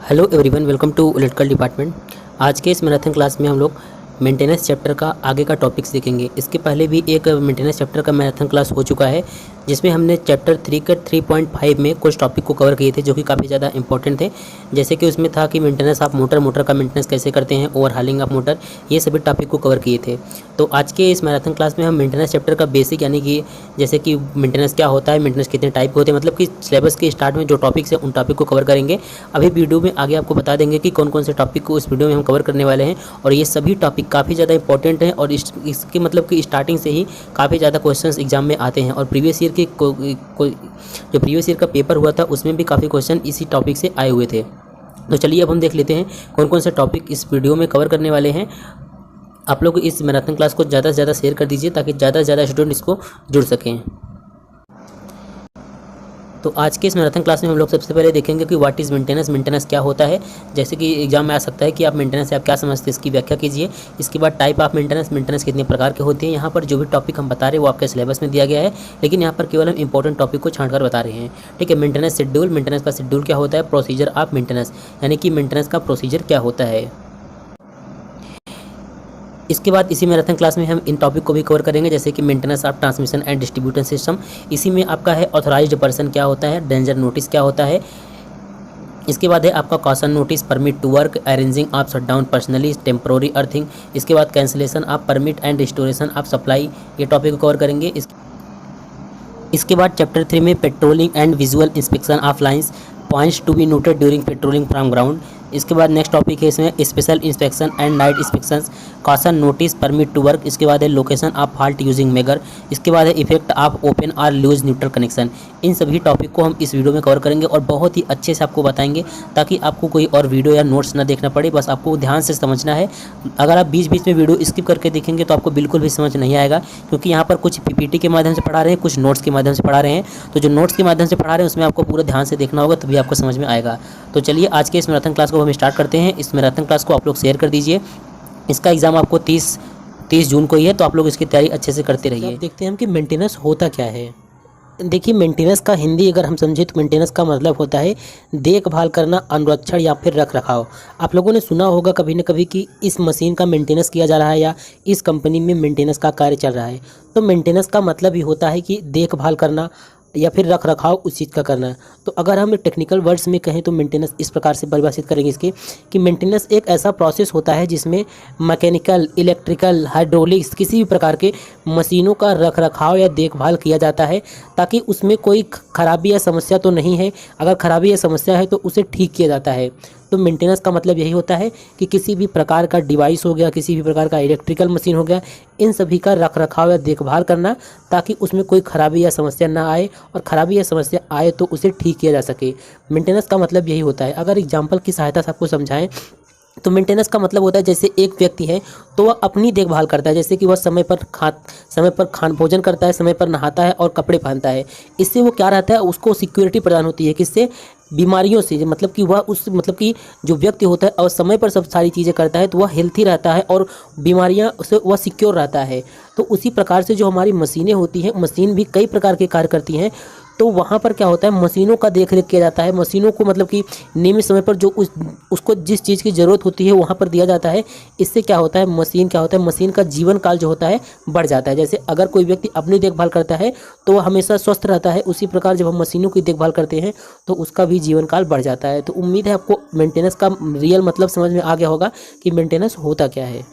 Hello everyone, welcome to electrical department. आज के इस मैराथन क्लास में हम लोग मेंटेनेंस चैप्टर का आगे का टॉपिक्स देखेंगे। इसके पहले भी एक मेंटेनेंस चैप्टर का मैराथन क्लास हो चुका है, जिसमें हमने चैप्टर 3 का 3.5 में कुछ टॉपिक को कवर किए थे जो कि काफ़ी ज़्यादा इंपॉर्टेंट थे। जैसे कि उसमें था कि मेंटेनेंस ऑफ मोटर का मेंटेनेंस कैसे करते हैं, ओवरहालिंग ऑफ मोटर, ये सभी टॉपिक को कवर किए थे। तो आज के इस मैराथन क्लास में हम मेंटेनेंस चैप्टर का बेसिक यानी कि जैसे कि मेंटेनेंस क्या होता है, मेंटेनेंस कितने टाइप होते हैं, मतलब कि सिलेबस के स्टार्ट में जो टॉपिक्स हैं उन टॉपिक को कवर करेंगे। अभी वीडियो में आगे आपको बता देंगे कि कौन कौन से टॉपिक को उस वीडियो में हम कवर करने वाले हैं, और ये सभी टॉपिक काफ़ी ज़्यादा इंपॉर्टेंट हैं और इसके मतलब कि स्टार्टिंग से ही काफ़ी ज़्यादा क्वेश्चंस एग्जाम में आते हैं। और प्रीवियस ईयर के जो प्रीवियस ईयर का पेपर हुआ था उसमें भी काफ़ी क्वेश्चन इसी टॉपिक से आए हुए थे। तो चलिए अब हम देख लेते हैं कौन कौन से टॉपिक इस वीडियो में कवर करने वाले हैं। आप लोग इस मैराथन क्लास को ज़्यादा से ज़्यादा शेयर कर दीजिए ताकि ज़्यादा से ज़्यादा स्टूडेंट इसको जुड़ सकें। तो आज के इस मैराथन क्लास में हम लोग सबसे पहले देखेंगे कि व्हाट इज़ मेंटेनेंस, मेंटेनेंस क्या होता है। जैसे कि एग्जाम में आ सकता है कि आप मेंटेनेंस से आप क्या समझते हैं, इसकी व्याख्या कीजिए। इसके बाद टाइप ऑफ मेंटेनेंस, मेंटेनेंस कितने प्रकार के होते हैं। यहाँ पर जो भी टॉपिक हम बता रहे हैं वो आपके सिलेबस में दिया गया है, लेकिन यहाँ पर केवल हम इंपॉर्टेंट टॉपिक को छांट कर बता रहे हैं। ठीक है। मेंटेनेंस शेड्यूल, मेंटेनेंस का शेड्यूल क्या होता है। प्रोसीजर ऑफ मेंटेनेंस, यानी कि मेंटेनेंस का प्रोसीजर क्या होता है। इसके बाद इसी मैराथन क्लास में हम इन टॉपिक को भी कवर करेंगे, जैसे कि maintenance of transmission and distribution system. इसी में आपका है ऑथराइज्ड पर्सन क्या होता है, डेंजर नोटिस क्या होता है। इसके बाद है आपका caution notice, permit to work, arranging of shutdown personally, temporary earthing. इसके बाद cancellation of permit and restoration of supply, ये टॉपिक को कवर करेंगे। इसके बाद चैप्टर 3 में patrolling and visual inspection of lines, points to be noted during patrolling from ground. इसके बाद नेक्स्ट टॉपिक है इसमें special inspection and night inspections, caution notice, permit to work. इसके बाद है location of fault using megger. इसके बाद है इफेक्ट ऑफ ओपन और लूज न्यूट्रल कनेक्शन। इन सभी टॉपिक को हम इस वीडियो में कवर करेंगे और बहुत ही अच्छे से आपको बताएंगे, ताकि आपको कोई और वीडियो या नोट्स ना देखना पड़े, बस आपको ध्यान से समझना है। अगर आप बीच बीच में वीडियो स्किप करके देखेंगे तो आपको बिल्कुल भी समझ नहीं आएगा, क्योंकि यहाँ पर कुछ पीपीटी के माध्यम से पढ़ा रहे हैं, कुछ नोट्स के माध्यम से पढ़ा रहे हैं। तो जो नोट्स के माध्यम से पढ़ा रहे हैं उसमें आपको पूरा ध्यान से देखना होगा, तभी आपको समझ में आएगा। तो चलिए आज के इस मैराथन क्लास को हम स्टार्ट करते हैं। इस मैराथन क्लास को आप लोग शेयर कर दीजिए। इसका एग्ज़ाम आपको 30 जून को ही है, तो आप लोग इसकी तैयारी अच्छे से करते रहिए। देखते हैं हम कि मेंटेनेंस होता क्या है। देखिए, मेंटेनेंस का हिंदी अगर हम समझे तो मेंटेनेंस का मतलब होता है देखभाल करना, अनुरक्षण या फिर रख रखाव। आप लोगों ने सुना होगा कभी न कभी कि इस मशीन का मेंटेनेंस किया जा रहा है या इस कंपनी में मेंटेनेंस का कार्य चल रहा है। तो मेंटेनेंस का मतलब ही होता है कि देखभाल करना या फिर रख रखाव उस चीज़ का करना। तो अगर हम टेक्निकल वर्ड्स में कहें तो मेंटेनेंस इस प्रकार से परिभाषित करेंगे इसके, कि मेंटेनेंस एक ऐसा प्रोसेस होता है जिसमें मैकेनिकल, इलेक्ट्रिकल, हाइड्रोलिक्स किसी भी प्रकार के मशीनों का रख रखाव या देखभाल किया जाता है, ताकि उसमें कोई खराबी या समस्या तो नहीं है। अगर खराबी या समस्या है तो उसे ठीक किया जाता है। तो मेंटेनेंस का मतलब यही होता है कि किसी भी प्रकार का डिवाइस हो गया, किसी भी प्रकार का इलेक्ट्रिकल मशीन हो गया, इन सभी का रख रखाव या देखभाल करना, ताकि उसमें कोई खराबी या समस्या ना आए, और खराबी या समस्या आए तो उसे ठीक किया जा सके। मेंटेनेंस का मतलब यही होता है। अगर एग्जाम्पल की सहायता से आपको समझाएं तो मेंटेनेंस का मतलब होता है, जैसे एक व्यक्ति है तो वह अपनी देखभाल करता है, जैसे कि वह समय पर खान भोजन करता है, समय पर नहाता है और कपड़े पहनता है। इससे वो क्या रहता है, उसको सिक्योरिटी प्रदान होती है। किससे? बीमारियों से। मतलब कि वह कि जो व्यक्ति होता है और समय पर सब सारी चीज़ें करता है तो वह हेल्थी रहता है और बीमारियां से वह सिक्योर रहता है। तो उसी प्रकार से जो हमारी मशीनें होती हैं, मशीन भी कई प्रकार के कार्य करती हैं। तो वहाँ पर क्या होता है, मशीनों का देख रेख किया जाता है। मशीनों को मतलब कि नियमित समय पर जो उसको जिस चीज़ की ज़रूरत होती है वहाँ पर दिया जाता है। इससे क्या होता है, मशीन का जीवन काल जो होता है बढ़ जाता है। जैसे अगर कोई व्यक्ति अपनी देखभाल करता है तो वह हमेशा स्वस्थ रहता है, उसी प्रकार जब हम मशीनों की देखभाल करते हैं तो उसका भी जीवन काल बढ़ जाता है। तो उम्मीद है आपको मेंटेनेंस का रियल मतलब समझ में आ गया होगा कि मेंटेनेंस होता क्या है।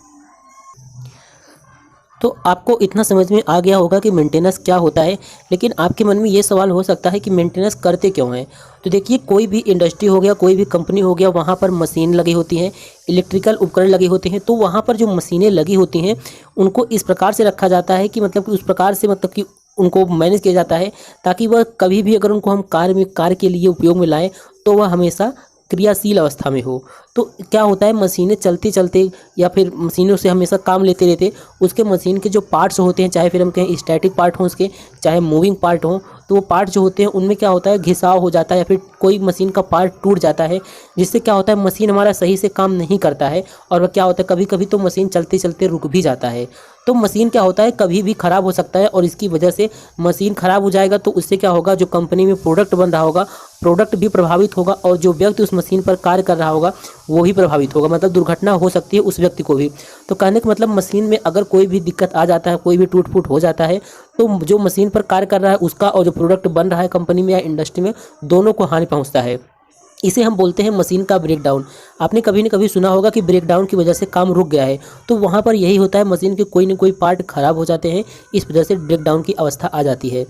तो आपको इतना समझ में आ गया होगा कि मेंटेनेंस क्या होता है, लेकिन आपके मन में ये सवाल हो सकता है कि मेंटेनेंस करते क्यों हैं। तो देखिए, कोई भी इंडस्ट्री हो गया, कोई भी कंपनी हो गया, वहाँ पर मशीन लगी होती हैं, इलेक्ट्रिकल उपकरण लगे होते हैं। तो वहाँ पर जो मशीनें लगी होती हैं उनको इस प्रकार से रखा जाता है कि मतलब कि उस प्रकार से मतलब कि उनको मैनेज किया जाता है, ताकि वह कभी भी अगर उनको हम कार्य के लिए उपयोग में लाएँ तो वह हमेशा क्रियाशील अवस्था में हो। तो क्या होता है, मशीनें चलते चलते या फिर मशीनों से हमेशा काम लेते रहते, उसके मशीन के जो पार्ट्स होते हैं, चाहे फिर हम कहें स्टैटिक पार्ट हों उसके, चाहे मूविंग पार्ट हों, तो वो पार्ट जो होते हैं उनमें क्या होता है, घिसाव हो जाता है या फिर कोई मशीन का पार्ट टूट जाता है, जिससे क्या होता है, मशीन हमारा सही से काम नहीं करता है। और वह क्या होता है, कभी कभी तो मशीन चलते चलते रुक भी जाता है। तो मशीन क्या होता है कभी भी ख़राब हो सकता है, और इसकी वजह से मशीन ख़राब हो जाएगा तो उससे क्या होगा, जो कंपनी में प्रोडक्ट बन रहा होगा प्रोडक्ट भी प्रभावित होगा, और जो व्यक्ति उस मशीन पर कार्य कर रहा होगा वो भी प्रभावित होगा, मतलब दुर्घटना हो सकती है उस व्यक्ति को भी। तो कहने का मतलब मशीन में अगर कोई भी दिक्कत आ जाता है, कोई भी टूट फूट हो जाता है, तो जो मशीन पर कार्य कर रहा है उसका और जो प्रोडक्ट बन रहा है कंपनी में या इंडस्ट्री में, दोनों को हानि पहुंचता है। इसे हम बोलते हैं मशीन का ब्रेकडाउन। आपने कभी न कभी सुना होगा कि ब्रेकडाउन की वजह से काम रुक गया है, तो वहाँ पर यही होता है, मशीन के कोई न कोई पार्ट खराब हो जाते हैं, इस वजह से ब्रेकडाउन की अवस्था आ जाती है।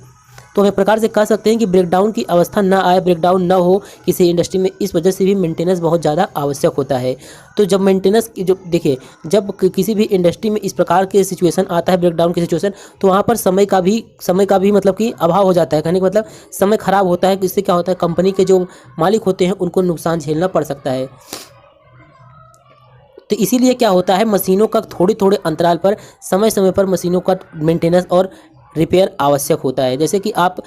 तो हम एक प्रकार से कह सकते हैं कि ब्रेकडाउन की अवस्था ना आए, ब्रेकडाउन ना हो किसी इंडस्ट्री में, इस वजह से भी मेंटेनेंस बहुत ज़्यादा आवश्यक होता है। तो जब मेंटेनेंस की जो देखिए, जब किसी भी इंडस्ट्री में इस प्रकार के सिचुएशन आता है, ब्रेकडाउन की सिचुएशन, तो वहाँ पर समय का भी मतलब कि अभाव हो जाता है। कहने का मतलब समय खराब होता है, इससे क्या होता है कंपनी के जो मालिक होते हैं उनको नुकसान झेलना पड़ सकता है। तो इसीलिए क्या होता है, मशीनों का थोड़े थोड़े अंतराल पर समय समय पर मशीनों का मेंटेनेंस और रिपेयर आवश्यक होता है। जैसे कि आप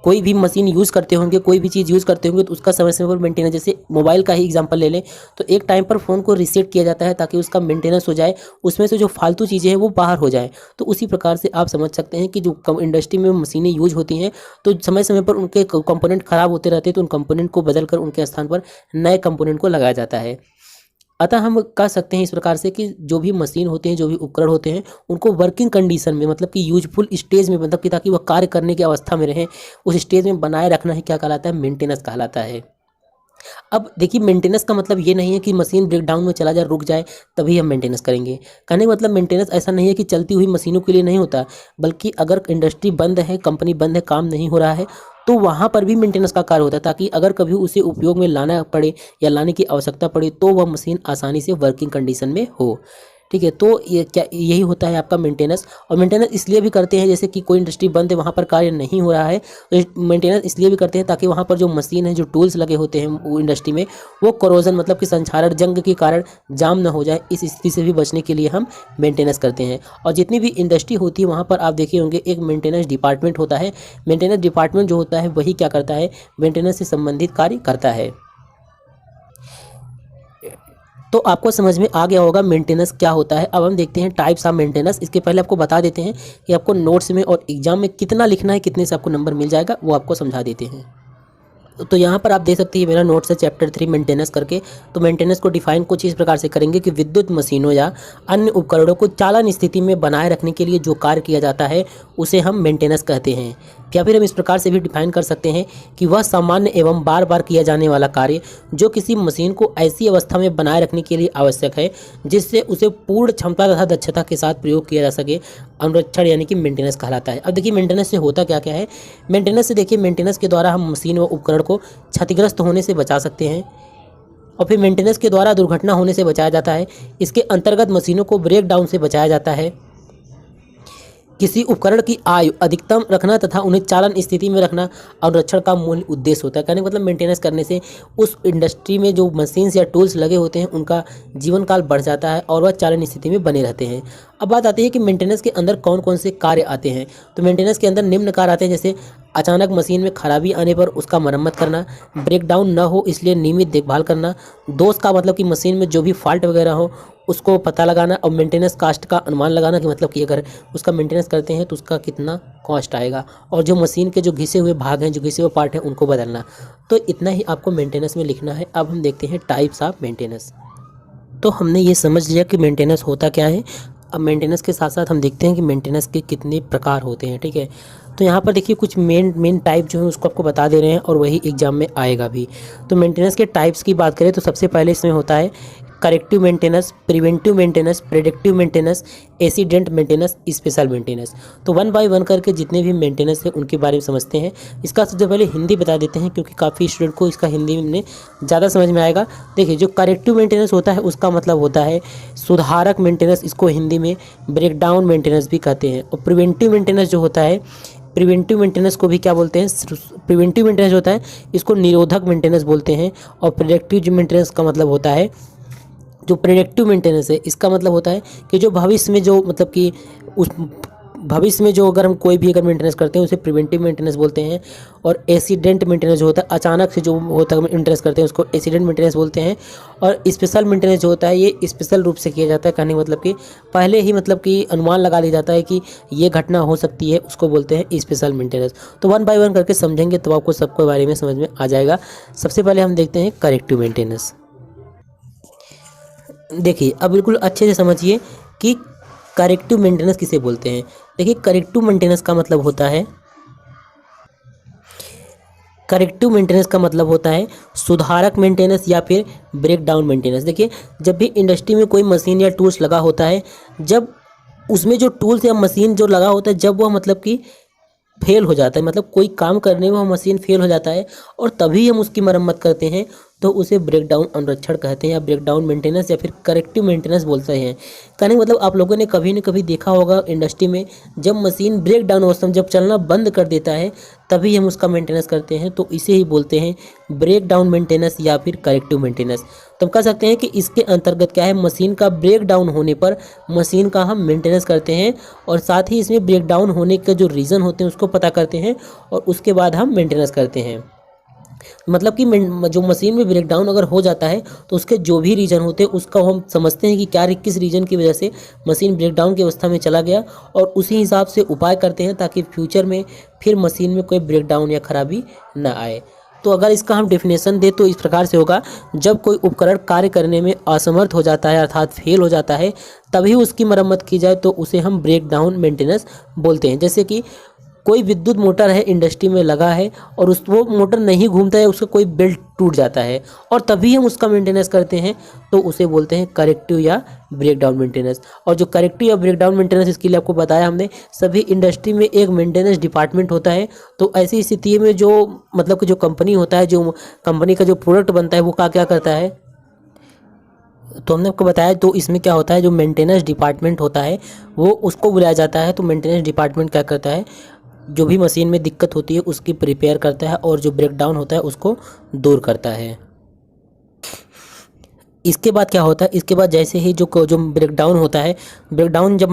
कोई भी मशीन यूज़ करते होंगे, कोई भी चीज़ यूज़ करते होंगे, तो उसका समय समय पर मेंटेनेंस, जैसे मोबाइल का ही एग्जांपल ले लें, तो एक टाइम पर फ़ोन को रीसेट किया जाता है ताकि उसका मेंटेनेंस हो जाए, उसमें से जो फालतू चीज़ें हैं वो बाहर हो जाए। तो उसी प्रकार से आप समझ सकते हैं कि जो इंडस्ट्री में मशीनें यूज होती हैं, तो समय समय पर उनके कंपोनेंट ख़राब होते रहते हैं, तो उन कंपोनेंट को बदल कर उनके स्थान पर नए कंपोनेंट को लगाया जाता है। अतः हम कह सकते हैं इस प्रकार से कि जो भी मशीन होते हैं, जो भी उपकरण होते हैं, उनको वर्किंग कंडीशन में, मतलब कि यूजफुल स्टेज में, मतलब कि ताकि वह कार्य करने की अवस्था में रहें, उस स्टेज में बनाए रखना ही क्या कहलाता है, मेंटेनेंस कहलाता है। अब देखिए, मेंटेनेंस का मतलब ये नहीं है कि मशीन ब्रेकडाउन में चला जाए, रुक जाए, तभी हम मेंटेनेंस करेंगे। कहने का मतलब मेंटेनेंस ऐसा नहीं है कि चलती हुई मशीनों के लिए नहीं होता, बल्कि अगर इंडस्ट्री बंद है, कंपनी बंद है, काम नहीं हो रहा है, तो वहाँ पर भी मेंटेनेंस का कार्य होता है, ताकि अगर कभी उसे उपयोग में लाना पड़े या लाने की आवश्यकता पड़े तो वह मशीन आसानी से वर्किंग कंडीशन में हो। ठीक है, तो ये क्या, यही होता है आपका मेंटेनेंस। और मेंटेनेंस इसलिए भी करते हैं, जैसे कि कोई इंडस्ट्री बंद है, वहाँ पर कार्य नहीं हो रहा है, तो मेंटेनेंस इसलिए भी करते हैं ताकि वहाँ पर जो मशीन है, जो टूल्स लगे होते हैं वो इंडस्ट्री में, वो कोरोजन मतलब कि संक्षारण जंग के कारण जाम ना हो जाए, इस स्थिति से भी बचने के लिए हम मेंटेनेंस करते हैं। और जितनी भी इंडस्ट्री होती है वहाँ पर आप देखे होंगे एक मेंटेनेंस डिपार्टमेंट होता है। मेंटेनेंस डिपार्टमेंट जो होता है वही क्या करता है, मेंटेनेंस से संबंधित कार्य करता है। तो आपको समझ में आ गया होगा मेंटेनेंस क्या होता है। अब हम देखते हैं टाइप्स ऑफ मेंटेनेंस। इसके पहले आपको बता देते हैं कि आपको नोट्स में और एग्जाम में कितना लिखना है, कितने से आपको नंबर मिल जाएगा, वो आपको समझा देते हैं। तो यहाँ पर आप देख सकते हैं मेरा नोट्स है चैप्टर 3 मेंटेनेंस करके। तो मेंटेनेंस को डिफाइन कुछ इस प्रकार से करेंगे कि विद्युत मशीनों या अन्य उपकरणों को चालन स्थिति में बनाए रखने के लिए जो कार्य किया जाता है उसे हम मेंटेनेंस कहते हैं। या फिर हम इस प्रकार से भी डिफाइन कर सकते हैं कि वह सामान्य एवं बार बार किया जाने वाला कार्य जो किसी मशीन को ऐसी अवस्था में बनाए रखने के लिए आवश्यक है जिससे उसे पूर्ण क्षमता तथा दक्षता के साथ प्रयोग किया जा सके, अनुरक्षण यानी कि मेंटेनेंस कहलाता है। अब देखिए मेंटेनेंस से होता क्या क्या है। मेंटेनेंस से देखिए, मेंटेनेंस के द्वारा हम मशीन व उपकरण को क्षतिग्रस्त होने से बचा सकते हैं, और फिर मेंटेनेंस के द्वारा दुर्घटना होने से बचाया जाता है। इसके अंतर्गत मशीनों को ब्रेक डाउन से बचाया जाता है। किसी उपकरण की आयु अधिकतम रखना तथा उन्हें चालन स्थिति में रखना अनुरक्षण का मूल उद्देश्य होता है। कहने का मतलब मेंटेनेंस करने से उस इंडस्ट्री में जो मशीन्स या टूल्स लगे होते हैं उनका जीवन काल बढ़ जाता है और वह चालन स्थिति में बने रहते हैं। अब बात आती है कि मेंटेनेंस के अंदर कौन कौन से कार्य आते हैं। तो मेंटेनेंस के अंदर निम्न कार्य आते हैं, जैसे अचानक मशीन में खराबी आने पर उसका मरम्मत करना, ब्रेकडाउन न हो इसलिए नियमित देखभाल करना, दोष का मतलब कि मशीन में जो भी फॉल्ट वगैरह हो उसको पता लगाना, और मेंटेनेंस कास्ट का अनुमान लगाना कि मतलब कि अगर उसका मेंटेनेंस करते हैं तो उसका कितना कॉस्ट आएगा, और जो मशीन के जो घिसे हुए भाग हैं, जो घिसे हुए पार्ट हैं उनको बदलना। तो इतना ही आपको मेंटेनेंस में लिखना है। अब हम देखते हैं टाइप्स ऑफ मेंटेनेंस। तो हमने ये समझ लिया कि मेंटेनेंस होता क्या है। अब मेंटेनेंस के साथ साथ हम देखते हैं कि मेंटेनेंस के कितने प्रकार होते हैं। ठीक है, तो यहाँ पर देखिए कुछ मेन टाइप जो है उसको आपको बता दे रहे हैं और वही एग्जाम में आएगा भी। तो मेंटेनेंस के टाइप्स की बात करें तो सबसे पहले इसमें होता है corrective maintenance, preventive maintenance, predictive maintenance, accident maintenance, special maintenance. तो वन बाय वन करके जितने भी मेंटेनेंस है उनके बारे में समझते हैं। इसका सबसे पहले हिंदी बता देते हैं क्योंकि काफ़ी स्टूडेंट को इसका हिंदी में ज़्यादा समझ में आएगा। देखिए, जो करेक्टिव मेंटेनेंस होता है उसका मतलब होता है सुधारक मेंटेनेंस, इसको हिंदी में ब्रेकडाउन मेंटेनेंस भी कहते हैं। और प्रिवेंटिव मेंटेनेंस जो होता है, प्रिवेंटिव मेंटेनेंस को भी क्या बोलते हैं, प्रिवेंटिव मेंटेनेंस होता है इसको निरोधक मेंटेनेंस बोलते हैं। और प्रेडिक्टिव मेंटेनेंस का मतलब होता है, जो प्रेडिक्टिव मेंटेनेंस है इसका मतलब होता है कि जो भविष्य में जो मतलब कि उस भविष्य में जो अगर हम कोई भी अगर मेंटेनेंस करते हैं उसे प्रिवेंटिव मेंटेनेंस बोलते हैं। और एक्सीडेंट मेंटेनेंस जो होता है, अचानक से जो होता है मेंटेनेंस करते हैं उसको एक्सीडेंट मेंटेनेंस बोलते हैं। और स्पेशल मेंटेनेंस जो होता है ये स्पेशल रूप से किया जाता है, कहने का मतलब कि पहले ही मतलब कि अनुमान लगा लिया जाता है कि ये घटना हो सकती है, उसको बोलते हैं स्पेशल मेंटेनेंस। तो वन बाय वन करके समझेंगे तो आपको सबके बारे में समझ में आ जाएगा। सबसे पहले हम देखते हैं करेक्टिव मेंटेनेंस। देखिए अब बिल्कुल अच्छे से समझिए कि करेक्टिव मेंटेनेंस किसे बोलते हैं। देखिए करेक्टिव मेंटेनेंस का मतलब होता है, करेक्टिव मेंटेनेंस का मतलब होता है सुधारक मेंटेनेंस या फिर ब्रेक डाउन मेंटेनेंस। देखिए जब भी इंडस्ट्री में कोई मशीन या टूल्स लगा होता है, जब उसमें जो टूल्स या मशीन जो लगा होता है जब वह मतलब कि फेल हो जाता है, मतलब कोई काम करने में वो मशीन फेल हो जाता है और तभी हम उसकी मरम्मत करते हैं, तो उसे ब्रेक डाउन अनुरक्षण कहते हैं या ब्रेक डाउन मेंटेनेंस या फिर करेक्टिव मेंटेनेंस बोलते हैं। कहने का मतलब आप लोगों ने कभी न कभी देखा होगा इंडस्ट्री में जब मशीन ब्रेक डाउन अवस्था में जब चलना बंद कर देता है तभी हम उसका मेंटेनेंस करते हैं, तो इसे ही बोलते हैं ब्रेक डाउन मेंटेनेंस या फिर करेक्टिव मेंटेनेंस। तो हम कह सकते हैं कि इसके अंतर्गत क्या है, मशीन का ब्रेक डाउन होने पर मशीन का हम मेंटेनेंस करते हैं और साथ ही इसमें ब्रेक डाउन होने के जो रीज़न होते हैं उसको पता करते हैं और उसके बाद हम मेंटेनेंस करते हैं। मतलब कि जो मशीन में ब्रेक डाउन अगर हो जाता है तो उसके जो भी रीज़न होते हैं उसका हम समझते हैं कि क्या किस रीज़न की वजह से मशीन ब्रेक डाउन की अवस्था में चला गया और उसी हिसाब से उपाय करते हैं ताकि फ्यूचर में फिर मशीन में कोई ब्रेक डाउन या खराबी ना आए। तो अगर इसका हम डेफिनेशन दें तो इस प्रकार से होगा, जब कोई उपकरण कार्य करने में असमर्थ हो जाता है अर्थात फेल हो जाता है तभी उसकी मरम्मत की जाए तो उसे हम ब्रेक डाउन मेंटेनेंस बोलते हैं। जैसे कि कोई विद्युत मोटर है इंडस्ट्री में लगा है और वो मोटर नहीं घूमता है, उसका कोई बेल्ट टूट जाता है और तभी हम उसका मेंटेनेंस करते हैं तो उसे बोलते हैं करेक्टिव या ब्रेक डाउन मेंटेनेंस। और जो करेक्टिव या ब्रेक डाउन मेंटेनेंस इसके लिए आपको बताया हमने, सभी इंडस्ट्री में एक मेंटेनेंस डिपार्टमेंट होता है। तो ऐसी स्थिति में जो मतलब कि जो कंपनी होता है, जो कंपनी का जो प्रोडक्ट बनता है वो क्या करता है, तो हमने आपको बताया। तो इसमें क्या होता है, जो मेंटेनेंस डिपार्टमेंट होता है वो उसको बुलाया जाता है। तो मेंटेनेंस डिपार्टमेंट क्या करता है, जो भी मशीन में दिक्कत होती है उसकी रिपेयर करता है और जो ब्रेक डाउन होता है उसको दूर करता है। इसके बाद क्या होता है, इसके बाद जैसे ही जो ब्रेक डाउन होता है, ब्रेक डाउन जब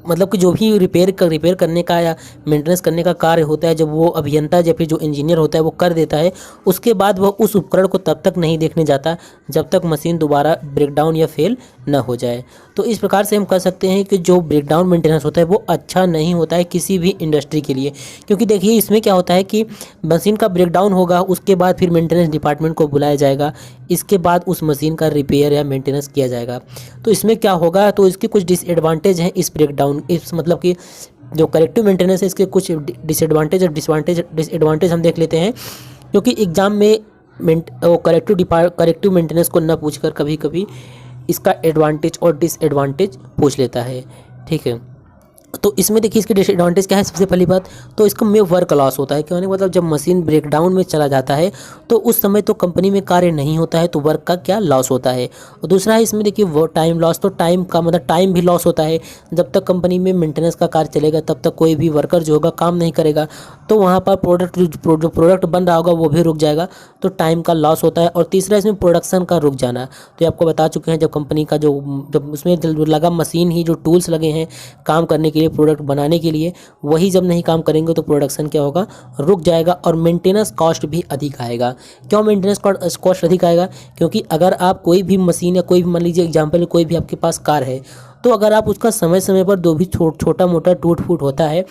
मतलब कि जो भी रिपेयर करने का या मेंटेनेंस करने का कार्य होता है, जब वो अभियंता या फिर जो इंजीनियर होता है वो कर देता है, उसके बाद वह उस उपकरण को तब तक नहीं देखने जाता जब तक मशीन दोबारा ब्रेकडाउन या फेल ना हो जाए। तो इस प्रकार से हम कह सकते हैं कि जो ब्रेकडाउन मेंटेनेंस होता है वो अच्छा नहीं होता है किसी भी इंडस्ट्री के लिए, क्योंकि देखिए इसमें क्या होता है कि मशीन का ब्रेकडाउन होगा, उसके बाद फिर मेंटेनेंस डिपार्टमेंट को बुलाया जाएगा, इसके बाद उस मशीन का रिपेयर या मेंटेनेंस किया जाएगा। तो इसमें क्या होगा, तो इसके कुछ डिसएडवांटेज हैं इस ब्रेकडाउन, इस मतलब कि जो करेक्टिव मेंटेनेंस है इसके कुछ डिसएडवांटेज और डिसएडवांटेज हम देख लेते हैं। क्योंकि एग्जाम में करेक्टिव मेंटेनेंस को न पूछकर कभी कभी इसका एडवांटेज और डिसएडवांटेज पूछ लेता है, ठीक है। तो इसमें देखिए इसके डिसएडवांटेज क्या है। सबसे पहली बात तो इसका में वर्क लॉस होता है, क्यों, मतलब जब मशीन ब्रेकडाउन में चला जाता है तो उस समय तो कंपनी में कार्य नहीं होता है, तो वर्क का क्या लॉस होता है। और दूसरा है इसमें देखिए वो टाइम लॉस, तो टाइम का मतलब टाइम भी लॉस होता है। जब तक कंपनी में मेंटेनेंस का कार्य चलेगा तब तक कोई भी वर्कर जो होगा काम नहीं करेगा, तो वहाँ पर प्रोडक्ट बन रहा होगा वो भी रुक जाएगा, तो टाइम का लॉस होता है। और तीसरा इसमें प्रोडक्शन का रुक जाना, तो ये आपको बता चुके हैं, जब कंपनी का जब उसमें लगा मशीन ही जो टूल्स लगे हैं काम करने के लिए, प्रोडक्ट बनाने के लिए, वही जब नहीं काम करेंगे तो प्रोडक्शन क्या होगा, रुक जाएगा। और मेंटेनेंस कॉस्ट भी अधिक आएगा। क्यों मेंटेनेंस कॉस्ट अधिक आएगा, क्योंकि अगर आप कोई भी मशीन या कोई भी मान लीजिए एग्जाम्पल कोई भी आपके पास कार है, तो अगर आप उसका समय समय पर जो भी छोटा मोटा टूट फूट होता है,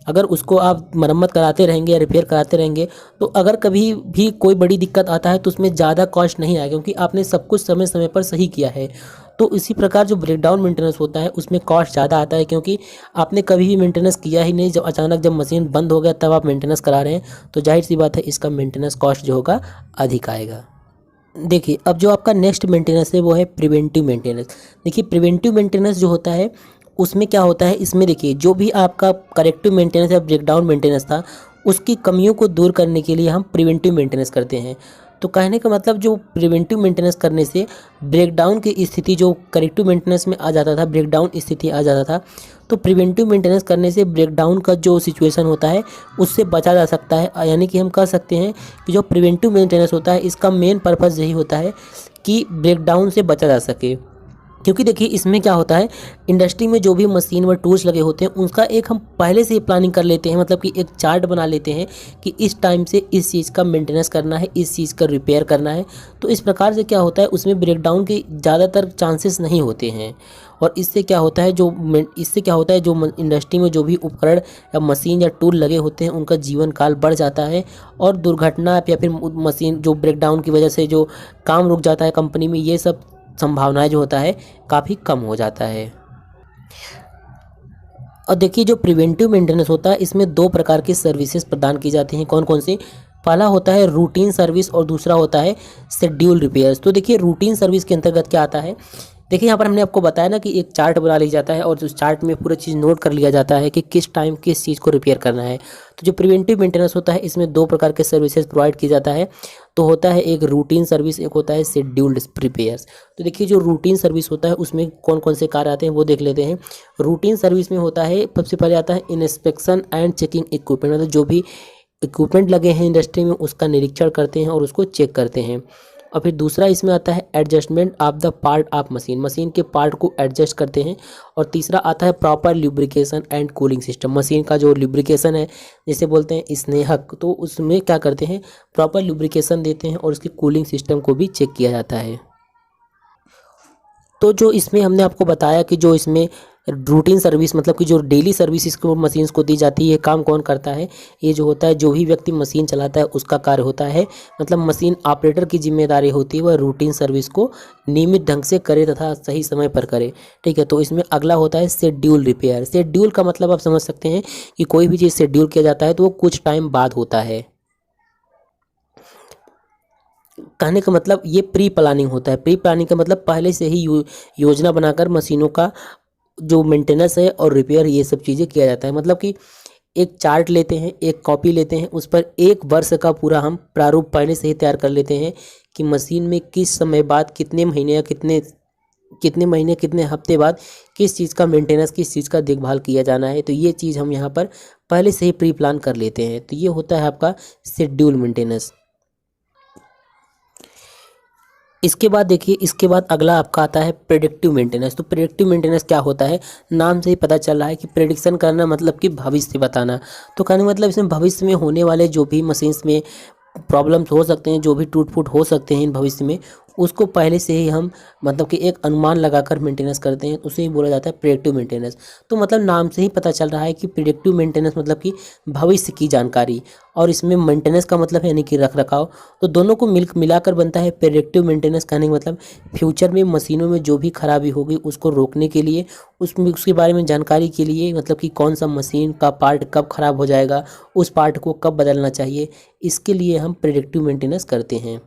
अगर उसको आप मरम्मत कराते रहेंगे या रिपेयर कराते रहेंगे, तो अगर कभी भी कोई बड़ी दिक्कत आता है तो उसमें ज़्यादा कॉस्ट नहीं आएगा, क्योंकि आपने सब कुछ समय समय पर सही किया है। तो इसी प्रकार जो ब्रेकडाउन मेंटेनेंस होता है उसमें कॉस्ट ज़्यादा आता है, क्योंकि आपने कभी भी मेंटेनेंस किया ही नहीं, जब अचानक जब मशीन बंद हो गया तब आप मेंटेनेंस करा रहे हैं, तो जाहिर सी बात है इसका मेंटेनेंस कॉस्ट जो होगा अधिक आएगा। देखिए अब जो आपका नेक्स्ट मेंटेनेंस है वो है प्रिवेंटिव मेंटेनेंस। देखिए प्रिवेंटिव मेंटेनेंस जो होता है उसमें क्या होता है, इसमें देखिए जो भी आपका करेक्टिव मेंटेनेंस या ब्रेकडाउन मेंटेनेंस था उसकी कमियों को दूर करने के लिए हम प्रिवेंटिव मेंटेनेंस करते हैं। तो कहने का मतलब जो प्रिवेंटिव मेंटेनेंस करने से ब्रेकडाउन की स्थिति जो करेक्टिव मेंटेनेंस में आ जाता था, ब्रेकडाउन स्थिति आ जाता था, तो प्रिवेंटिव मेंटेनेंस करने से ब्रेकडाउन का जो सिचुएशन होता है उससे बचा जा सकता है। यानी कि हम कह सकते हैं कि जो प्रिवेंटिव मेंटेनेंस होता है इसका मेन पर्पज़ यही होता है कि ब्रेकडाउन से बचा जा सके। क्योंकि देखिए इसमें क्या होता है, इंडस्ट्री में जो भी मशीन व टूल्स लगे होते हैं उनका एक हम पहले से ही प्लानिंग कर लेते हैं, मतलब कि एक चार्ट बना लेते हैं कि इस टाइम से इस चीज़ का मेंटेनेंस करना है, इस चीज़ का रिपेयर करना है। तो इस प्रकार से क्या होता है, उसमें ब्रेकडाउन के ज़्यादातर चांसेस नहीं होते हैं। और इससे क्या होता है, जो इंडस्ट्री में जो भी उपकरण या मशीन या टूल लगे होते हैं उनका जीवन काल बढ़ जाता है, और दुर्घटना या फिर मशीन जो ब्रेकडाउन की वजह से जो काम रुक जाता है कंपनी में, ये सब संभावनाएं जो होता है काफ़ी कम हो जाता है। और देखिए जो प्रिवेंटिव मेंटेनेंस होता है इसमें दो प्रकार की सर्विसेज प्रदान की जाती हैं। कौन कौन सी? पहला होता है रूटीन सर्विस और दूसरा होता है शेड्यूल रिपेयर्स। तो देखिए रूटीन सर्विस के अंतर्गत क्या आता है, देखिए यहाँ पर हमने आपको बताया ना कि एक चार्ट बना लिया जाता है और उस चार्ट में पूरा चीज़ नोट कर लिया जाता है कि किस टाइम किस चीज़ को रिपेयर करना है। तो जो प्रिवेंटिव मेंटेनेंस होता है इसमें दो प्रकार के सर्विसेज प्रोवाइड किया जाता है। तो होता है एक रूटीन सर्विस, एक होता है शेड्यूल्ड रिपेयर्स। तो देखिए जो रूटीन सर्विस होता है उसमें कौन कौन से कार्य आते हैं वो देख लेते हैं। रूटीन सर्विस में होता है, सबसे पहले आता है इंस्पेक्शन एंड चेकिंग इक्विपमेंट, मतलब जो भी इक्विपमेंट लगे हैं इंडस्ट्री में उसका निरीक्षण करते हैं और उसको चेक करते हैं। और फिर दूसरा इसमें आता है adjustment of the part of machine, machine के पार्ट को एडजस्ट करते हैं। और तीसरा आता है proper lubrication and cooling system, machine का जो लुब्रिकेशन है जिसे बोलते हैं स्नेहक, तो उसमें क्या करते हैं, प्रॉपर लुब्रिकेशन देते हैं और उसकी कूलिंग सिस्टम को भी चेक किया जाता है। तो जो इसमें हमने आपको बताया कि जो इसमें रूटीन सर्विस मतलब कि जो डेली सर्विस इसको मशीन्स को दी जाती है, ये काम कौन करता है, ये जो होता है जो भी व्यक्ति मशीन चलाता है उसका कार्य होता है, मतलब मशीन ऑपरेटर की जिम्मेदारी होती है वह रूटीन सर्विस को नियमित ढंग से करे तथा सही समय पर करे। ठीक है, तो इसमें अगला होता है शेड्यूल रिपेयर। शेड्यूल का मतलब आप समझ सकते हैं कि कोई भी चीज़ शेड्यूल किया जाता है तो वो कुछ टाइम बाद होता है। कहने का मतलब ये प्री प्लानिंग होता है। प्री प्लानिंग का मतलब पहले से ही योजना बनाकर मशीनों का जो मेंटेनेंस है और रिपेयर ये सब चीज़ें किया जाता है। मतलब कि एक चार्ट लेते हैं, एक कॉपी लेते हैं, उस पर एक वर्ष का पूरा हम प्रारूप पहले से ही तैयार कर लेते हैं कि मशीन में किस समय बाद, कितने महीने या कितने महीने कितने हफ्ते बाद किस चीज़ का मेंटेनेंस, किस चीज़ का देखभाल किया जाना है। तो ये चीज़ हम यहाँ पर पहले से ही प्री प्लान कर लेते हैं। तो ये होता है आपका शेड्यूल मेंटेनेंस। इसके बाद देखिए, इसके बाद अगला आपका आता है प्रेडिक्टिव मेंटेनेंस। तो प्रेडिक्टिव मेंटेनेंस क्या होता है, नाम से ही पता चल रहा है कि प्रेडिक्शन करना मतलब कि भविष्य बताना। तो कहने का मतलब इसमें भविष्य में होने वाले जो भी मशीन्स में प्रॉब्लम्स हो सकते हैं, जो भी टूट फूट हो सकते हैं इन भविष्य में, उसको पहले से ही हम मतलब कि एक अनुमान लगाकर मेंटेनेंस करते हैं, उसे ही बोला जाता है प्रेडिक्टिव मेंटेनेंस। तो मतलब नाम से ही पता चल रहा है कि प्रेडिक्टिव मेंटेनेंस मतलब कि भविष्य की जानकारी, और इसमें मेंटेनेंस का मतलब है यानी कि रख रखाव। तो दोनों को मिलाकर बनता है प्रेडिक्टिव मेंटेनेंस। कहने का मतलब फ्यूचर में मशीनों में जो भी खराबी होगी उसको रोकने के लिए, उसमें उसके बारे में जानकारी के लिए, मतलब कि कौन सा मशीन का पार्ट कब खराब हो जाएगा, उस पार्ट को कब बदलना चाहिए, इसके लिए हम प्रेडिक्टिव मेंटेनेंस करते हैं।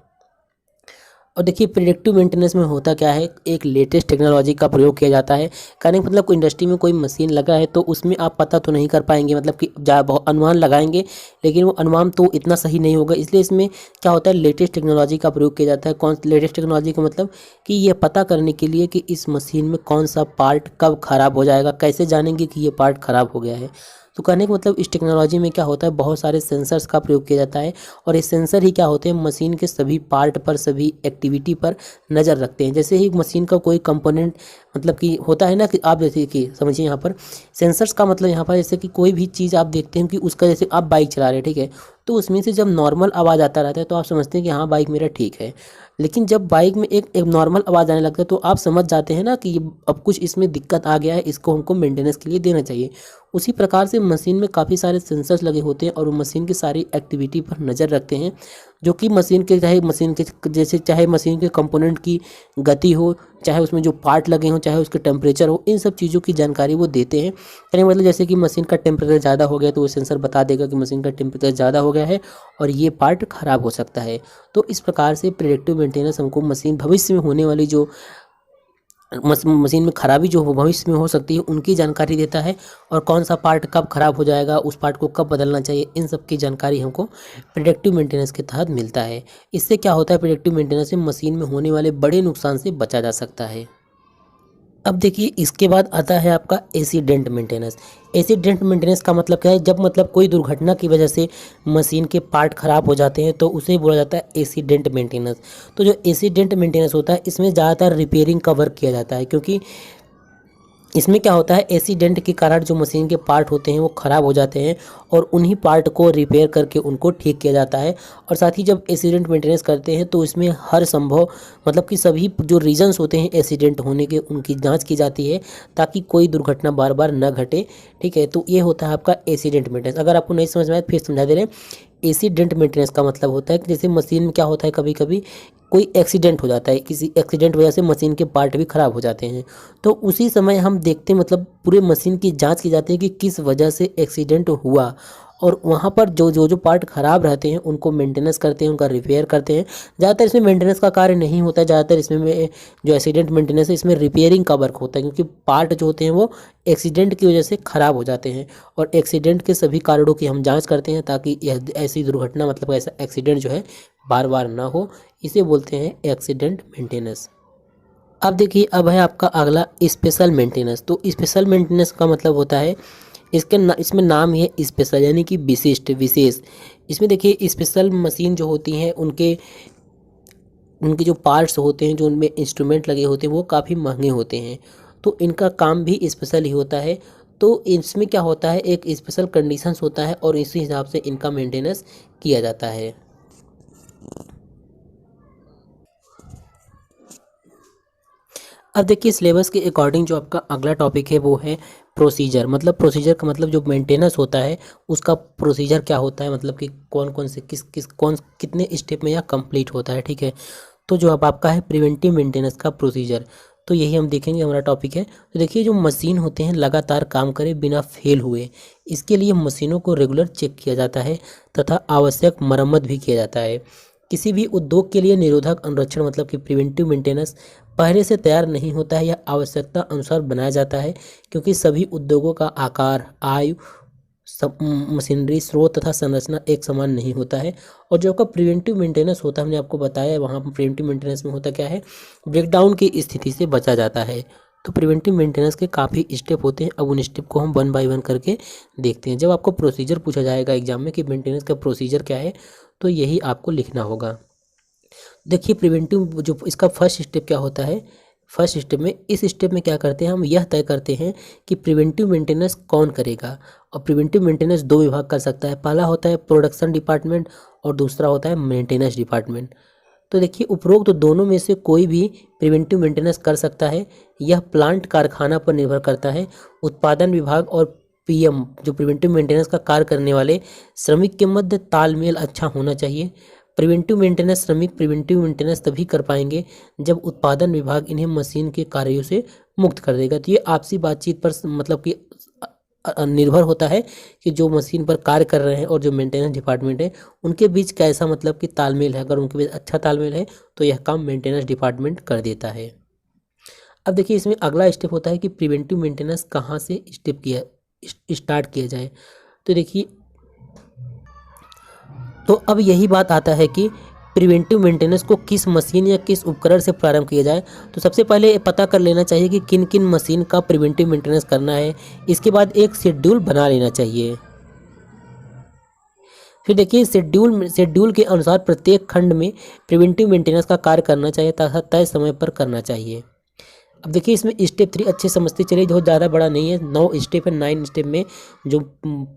और देखिए प्रेडिक्टिव मेंटेनेंस में होता क्या है, एक लेटेस्ट टेक्नोलॉजी का प्रयोग किया जाता है। कहने का मतलब कोई इंडस्ट्री में कोई मशीन लगा है तो उसमें आप पता तो नहीं कर पाएंगे, मतलब कि बहुत अनुमान लगाएंगे लेकिन वो अनुमान तो इतना सही नहीं होगा, इसलिए इसमें क्या होता है लेटेस्ट टेक्नोलॉजी का प्रयोग किया जाता है। कौन लेटेस्ट टेक्नोलॉजी का मतलब कि ये पता करने के लिए कि इस मशीन में कौन सा पार्ट कब खराब हो जाएगा, कैसे जानेंगे कि ये पार्ट खराब हो गया है। तो कहने का मतलब इस टेक्नोलॉजी में क्या होता है, बहुत सारे सेंसर्स का प्रयोग किया जाता है, और ये सेंसर ही क्या होते हैं, मशीन के सभी पार्ट पर, सभी एक्टिविटी पर नज़र रखते हैं। जैसे ही मशीन का कोई कंपोनेंट मतलब कि होता है ना कि आप जैसे कि समझिए यहाँ पर सेंसर्स का मतलब यहाँ पर जैसे कि कोई भी चीज़ आप देखते हैं कि उसका, जैसे आप बाइक चला रहे हैं, ठीक है, तो उसमें से जब नॉर्मल आवाज़ आता रहता है तो आप समझते हैं कि हाँ बाइक मेरा ठीक है। लेकिन जब बाइक में एक नॉर्मल आवाज़ आने लगता है तो आप समझ जाते हैं ना कि ये अब कुछ इसमें दिक्कत आ गया है, इसको हमको मेंटेनेंस के लिए देना चाहिए। उसी प्रकार से मशीन में काफ़ी सारे सेंसर्स लगे होते हैं और वो मशीन की सारी एक्टिविटी पर नज़र रखते हैं, जो कि मशीन के चाहे मशीन के कंपोनेंट की गति हो, चाहे उसमें जो पार्ट लगे हों, चाहे उसके टेम्परेचर हो, इन सब चीज़ों की जानकारी वो देते हैं। यानी मतलब जैसे कि मशीन का टेम्परेचर ज़्यादा हो गया तो वो सेंसर बता देगा कि मशीन का टेम्परेचर ज़्यादा हो गया है और ये पार्ट ख़राब हो सकता है। तो इस प्रकार से प्रेडिक्टिव मेंटेनेंस हमको मशीन भविष्य में होने वाली जो मशीन में खराबी जो भविष्य में हो सकती है उनकी जानकारी देता है, और कौन सा पार्ट कब खराब हो जाएगा, उस पार्ट को कब बदलना चाहिए, इन सब की जानकारी हमको प्रेडिक्टिव मेंटेनेंस के तहत मिलता है। इससे क्या होता है, प्रेडिक्टिव मेंटेनेंस से मशीन में होने वाले बड़े नुकसान से बचा जा सकता है। अब देखिए इसके बाद आता है आपका एक्सीडेंट मेंटेनेंस। एक्सीडेंट मेंटेनेंस का मतलब क्या है, जब मतलब कोई दुर्घटना की वजह से मशीन के पार्ट खराब हो जाते हैं तो उसे बोला जाता है एक्सीडेंट मेंटेनेंस। तो जो एक्सीडेंट मेंटेनेंस होता है इसमें ज़्यादातर रिपेयरिंग का वर्क किया जाता है, क्योंकि इसमें क्या होता है, एक्सीडेंट के कारण जो मशीन के पार्ट होते हैं वो ख़राब हो जाते हैं और उन्हीं पार्ट को रिपेयर करके उनको ठीक किया जाता है। और साथ ही जब एक्सीडेंट मेंटेनेंस करते हैं तो इसमें हर संभव मतलब कि सभी जो रीजंस होते हैं एक्सीडेंट होने के उनकी जांच की जाती है, ताकि कोई दुर्घटना बार बार न घटे। ठीक है, तो ये होता है आपका एक्सीडेंट मेंटेनेंस। अगर आपको नहीं समझ में आए फिर समझा दे रहे हैं। एक्सीडेंट मेंटेनेंस का मतलब होता है कि जैसे मशीन में क्या होता है, कभी कभी कोई एक्सीडेंट हो जाता है, किसी एक्सीडेंट वजह से मशीन के पार्ट भी ख़राब हो जाते हैं, तो उसी समय हम देखते हैं मतलब पूरे मशीन की जांच की जाती है कि किस वजह से एक्सीडेंट हुआ, और वहाँ पर जो पार्ट ख़राब रहते हैं उनको मेंटेनेंस करते हैं, उनका रिपेयर करते हैं। ज़्यादातर इसमें मेंटेनेंस का कार्य नहीं होता है, ज़्यादातर इसमें जो एक्सीडेंट मेंटेनेंस है इसमें रिपेयरिंग का वर्क होता है, क्योंकि पार्ट जो होते हैं वो एक्सीडेंट की वजह से ख़राब हो जाते हैं। और एक्सीडेंट के सभी कारणों की हम जाँच करते हैं ताकि यह ऐसी दुर्घटना मतलब ऐसा एक्सीडेंट जो है बार बार ना हो। इसे बोलते हैं एक्सीडेंट मेंटेनेंस। अब देखिए अब है आपका अगला स्पेशल मेंटेनेंस। तो स्पेशल मेंटेनेंस का मतलब होता है इसमें नाम ही है स्पेशल, यानी कि विशिष्ट विशेष। इसमें देखिए स्पेशल मशीन जो होती हैं उनके उनके जो पार्ट्स होते हैं, जो उनमें इंस्ट्रूमेंट लगे होते हैं वो काफ़ी महंगे होते हैं, तो इनका काम भी स्पेशल ही होता है। तो इसमें क्या होता है, एक स्पेशल कंडीशंस होता है और इसी हिसाब से इनका मेंटेनेंस किया जाता है। अब देखिए सिलेबस के अकॉर्डिंग जो आपका अगला टॉपिक है वो है प्रोसीजर। मतलब प्रोसीजर का मतलब जो मेंटेनेंस होता है उसका प्रोसीजर क्या होता है, मतलब कि कौन कौन से कौन कितने स्टेप में यह कंप्लीट होता है। ठीक है, तो जो अब आपका है प्रिवेंटिव मेंटेनेंस का प्रोसीजर, तो यही हम देखेंगे, हमारा टॉपिक है। तो देखिए जो मशीन होते हैं लगातार काम करे बिना फेल हुए, इसके लिए मशीनों को रेगुलर चेक किया जाता है तथा आवश्यक मरम्मत भी किया जाता है। किसी भी उद्योग के लिए निरोधक अनुरक्षण मतलब कि प्रिवेंटिव मेंटेनेंस पहले से तैयार नहीं होता है या आवश्यकता अनुसार बनाया जाता है, क्योंकि सभी उद्योगों का आकार, आयु, सब मशीनरी स्रोत तथा संरचना एक समान नहीं होता है। और जो आपका प्रिवेंटिव मेंटेनेंस होता है हमने आपको बताया, वहाँ पर प्रिवेंटिव मेंटेनेंस में होता क्या है, ब्रेकडाउन की स्थिति से बचा जाता है। तो प्रिवेंटिव मेंटेनेंस के काफ़ी स्टेप होते हैं, अब उन स्टेप को हम 1 बाय 1 करके देखते हैं। जब आपको प्रोसीजर पूछा जाएगा एग्जाम में कि मेंटेनेंस का प्रोसीजर क्या है, तो यही आपको लिखना होगा। देखिए प्रिवेंटिव जो इसका फर्स्ट स्टेप क्या होता है, फर्स्ट स्टेप में इस स्टेप में क्या करते हैं, हम यह तय करते हैं कि प्रिवेंटिव मेंटेनेंस कौन करेगा। और प्रिवेंटिव मेंटेनेंस 2 विभाग कर सकता है, पहला होता है प्रोडक्शन डिपार्टमेंट और दूसरा होता है मेंटेनेंस डिपार्टमेंट। तो देखिए उपरोक्त दोनों में से कोई भी प्रिवेंटिव मेंटेनेंस कर सकता है, यह प्लांट कारखाना पर निर्भर करता है। उत्पादन विभाग और पीएम जो प्रिवेंटिव मेंटेनेंस का कार्य करने वाले श्रमिक के मध्य तालमेल अच्छा होना चाहिए। प्रिवेंटिव मेंटेनेंस श्रमिक प्रिवेंटिव मेंटेनेंस तभी कर पाएंगे जब उत्पादन विभाग इन्हें मशीन के कार्यों से मुक्त कर देगा। तो ये आपसी बातचीत पर मतलब कि निर्भर होता है कि जो मशीन पर कार्य कर रहे हैं और जो मेंटेनेंस डिपार्टमेंट है उनके बीच कैसा मतलब कि तालमेल है। अगर उनके बीच अच्छा तालमेल है तो यह काम मेंटेनेंस डिपार्टमेंट कर देता है। अब देखिए इसमें अगला स्टेप होता है कि प्रिवेंटिव मेंटेनेंस कहाँ से स्टार्ट किया जाए। तो देखिए तो अब यही बात आता है कि प्रिवेंटिव मेंटेनेंस को किस मशीन या किस उपकरण से प्रारंभ किया जाए। तो सबसे पहले ये पता कर लेना चाहिए कि किन किन मशीन का प्रिवेंटिव मेंटेनेंस करना है। इसके बाद एक शेड्यूल बना लेना चाहिए। फिर देखिए शेड्यूल के अनुसार प्रत्येक खंड में प्रिवेंटिव मेंटेनेंस का कार्य करना चाहिए तथा तय समय पर करना चाहिए। अब देखिए इसमें स्टेप 3 अच्छे समझते चलिए, बहुत ज़्यादा बड़ा नहीं है, 9 स्टेप है। 9 स्टेप में जो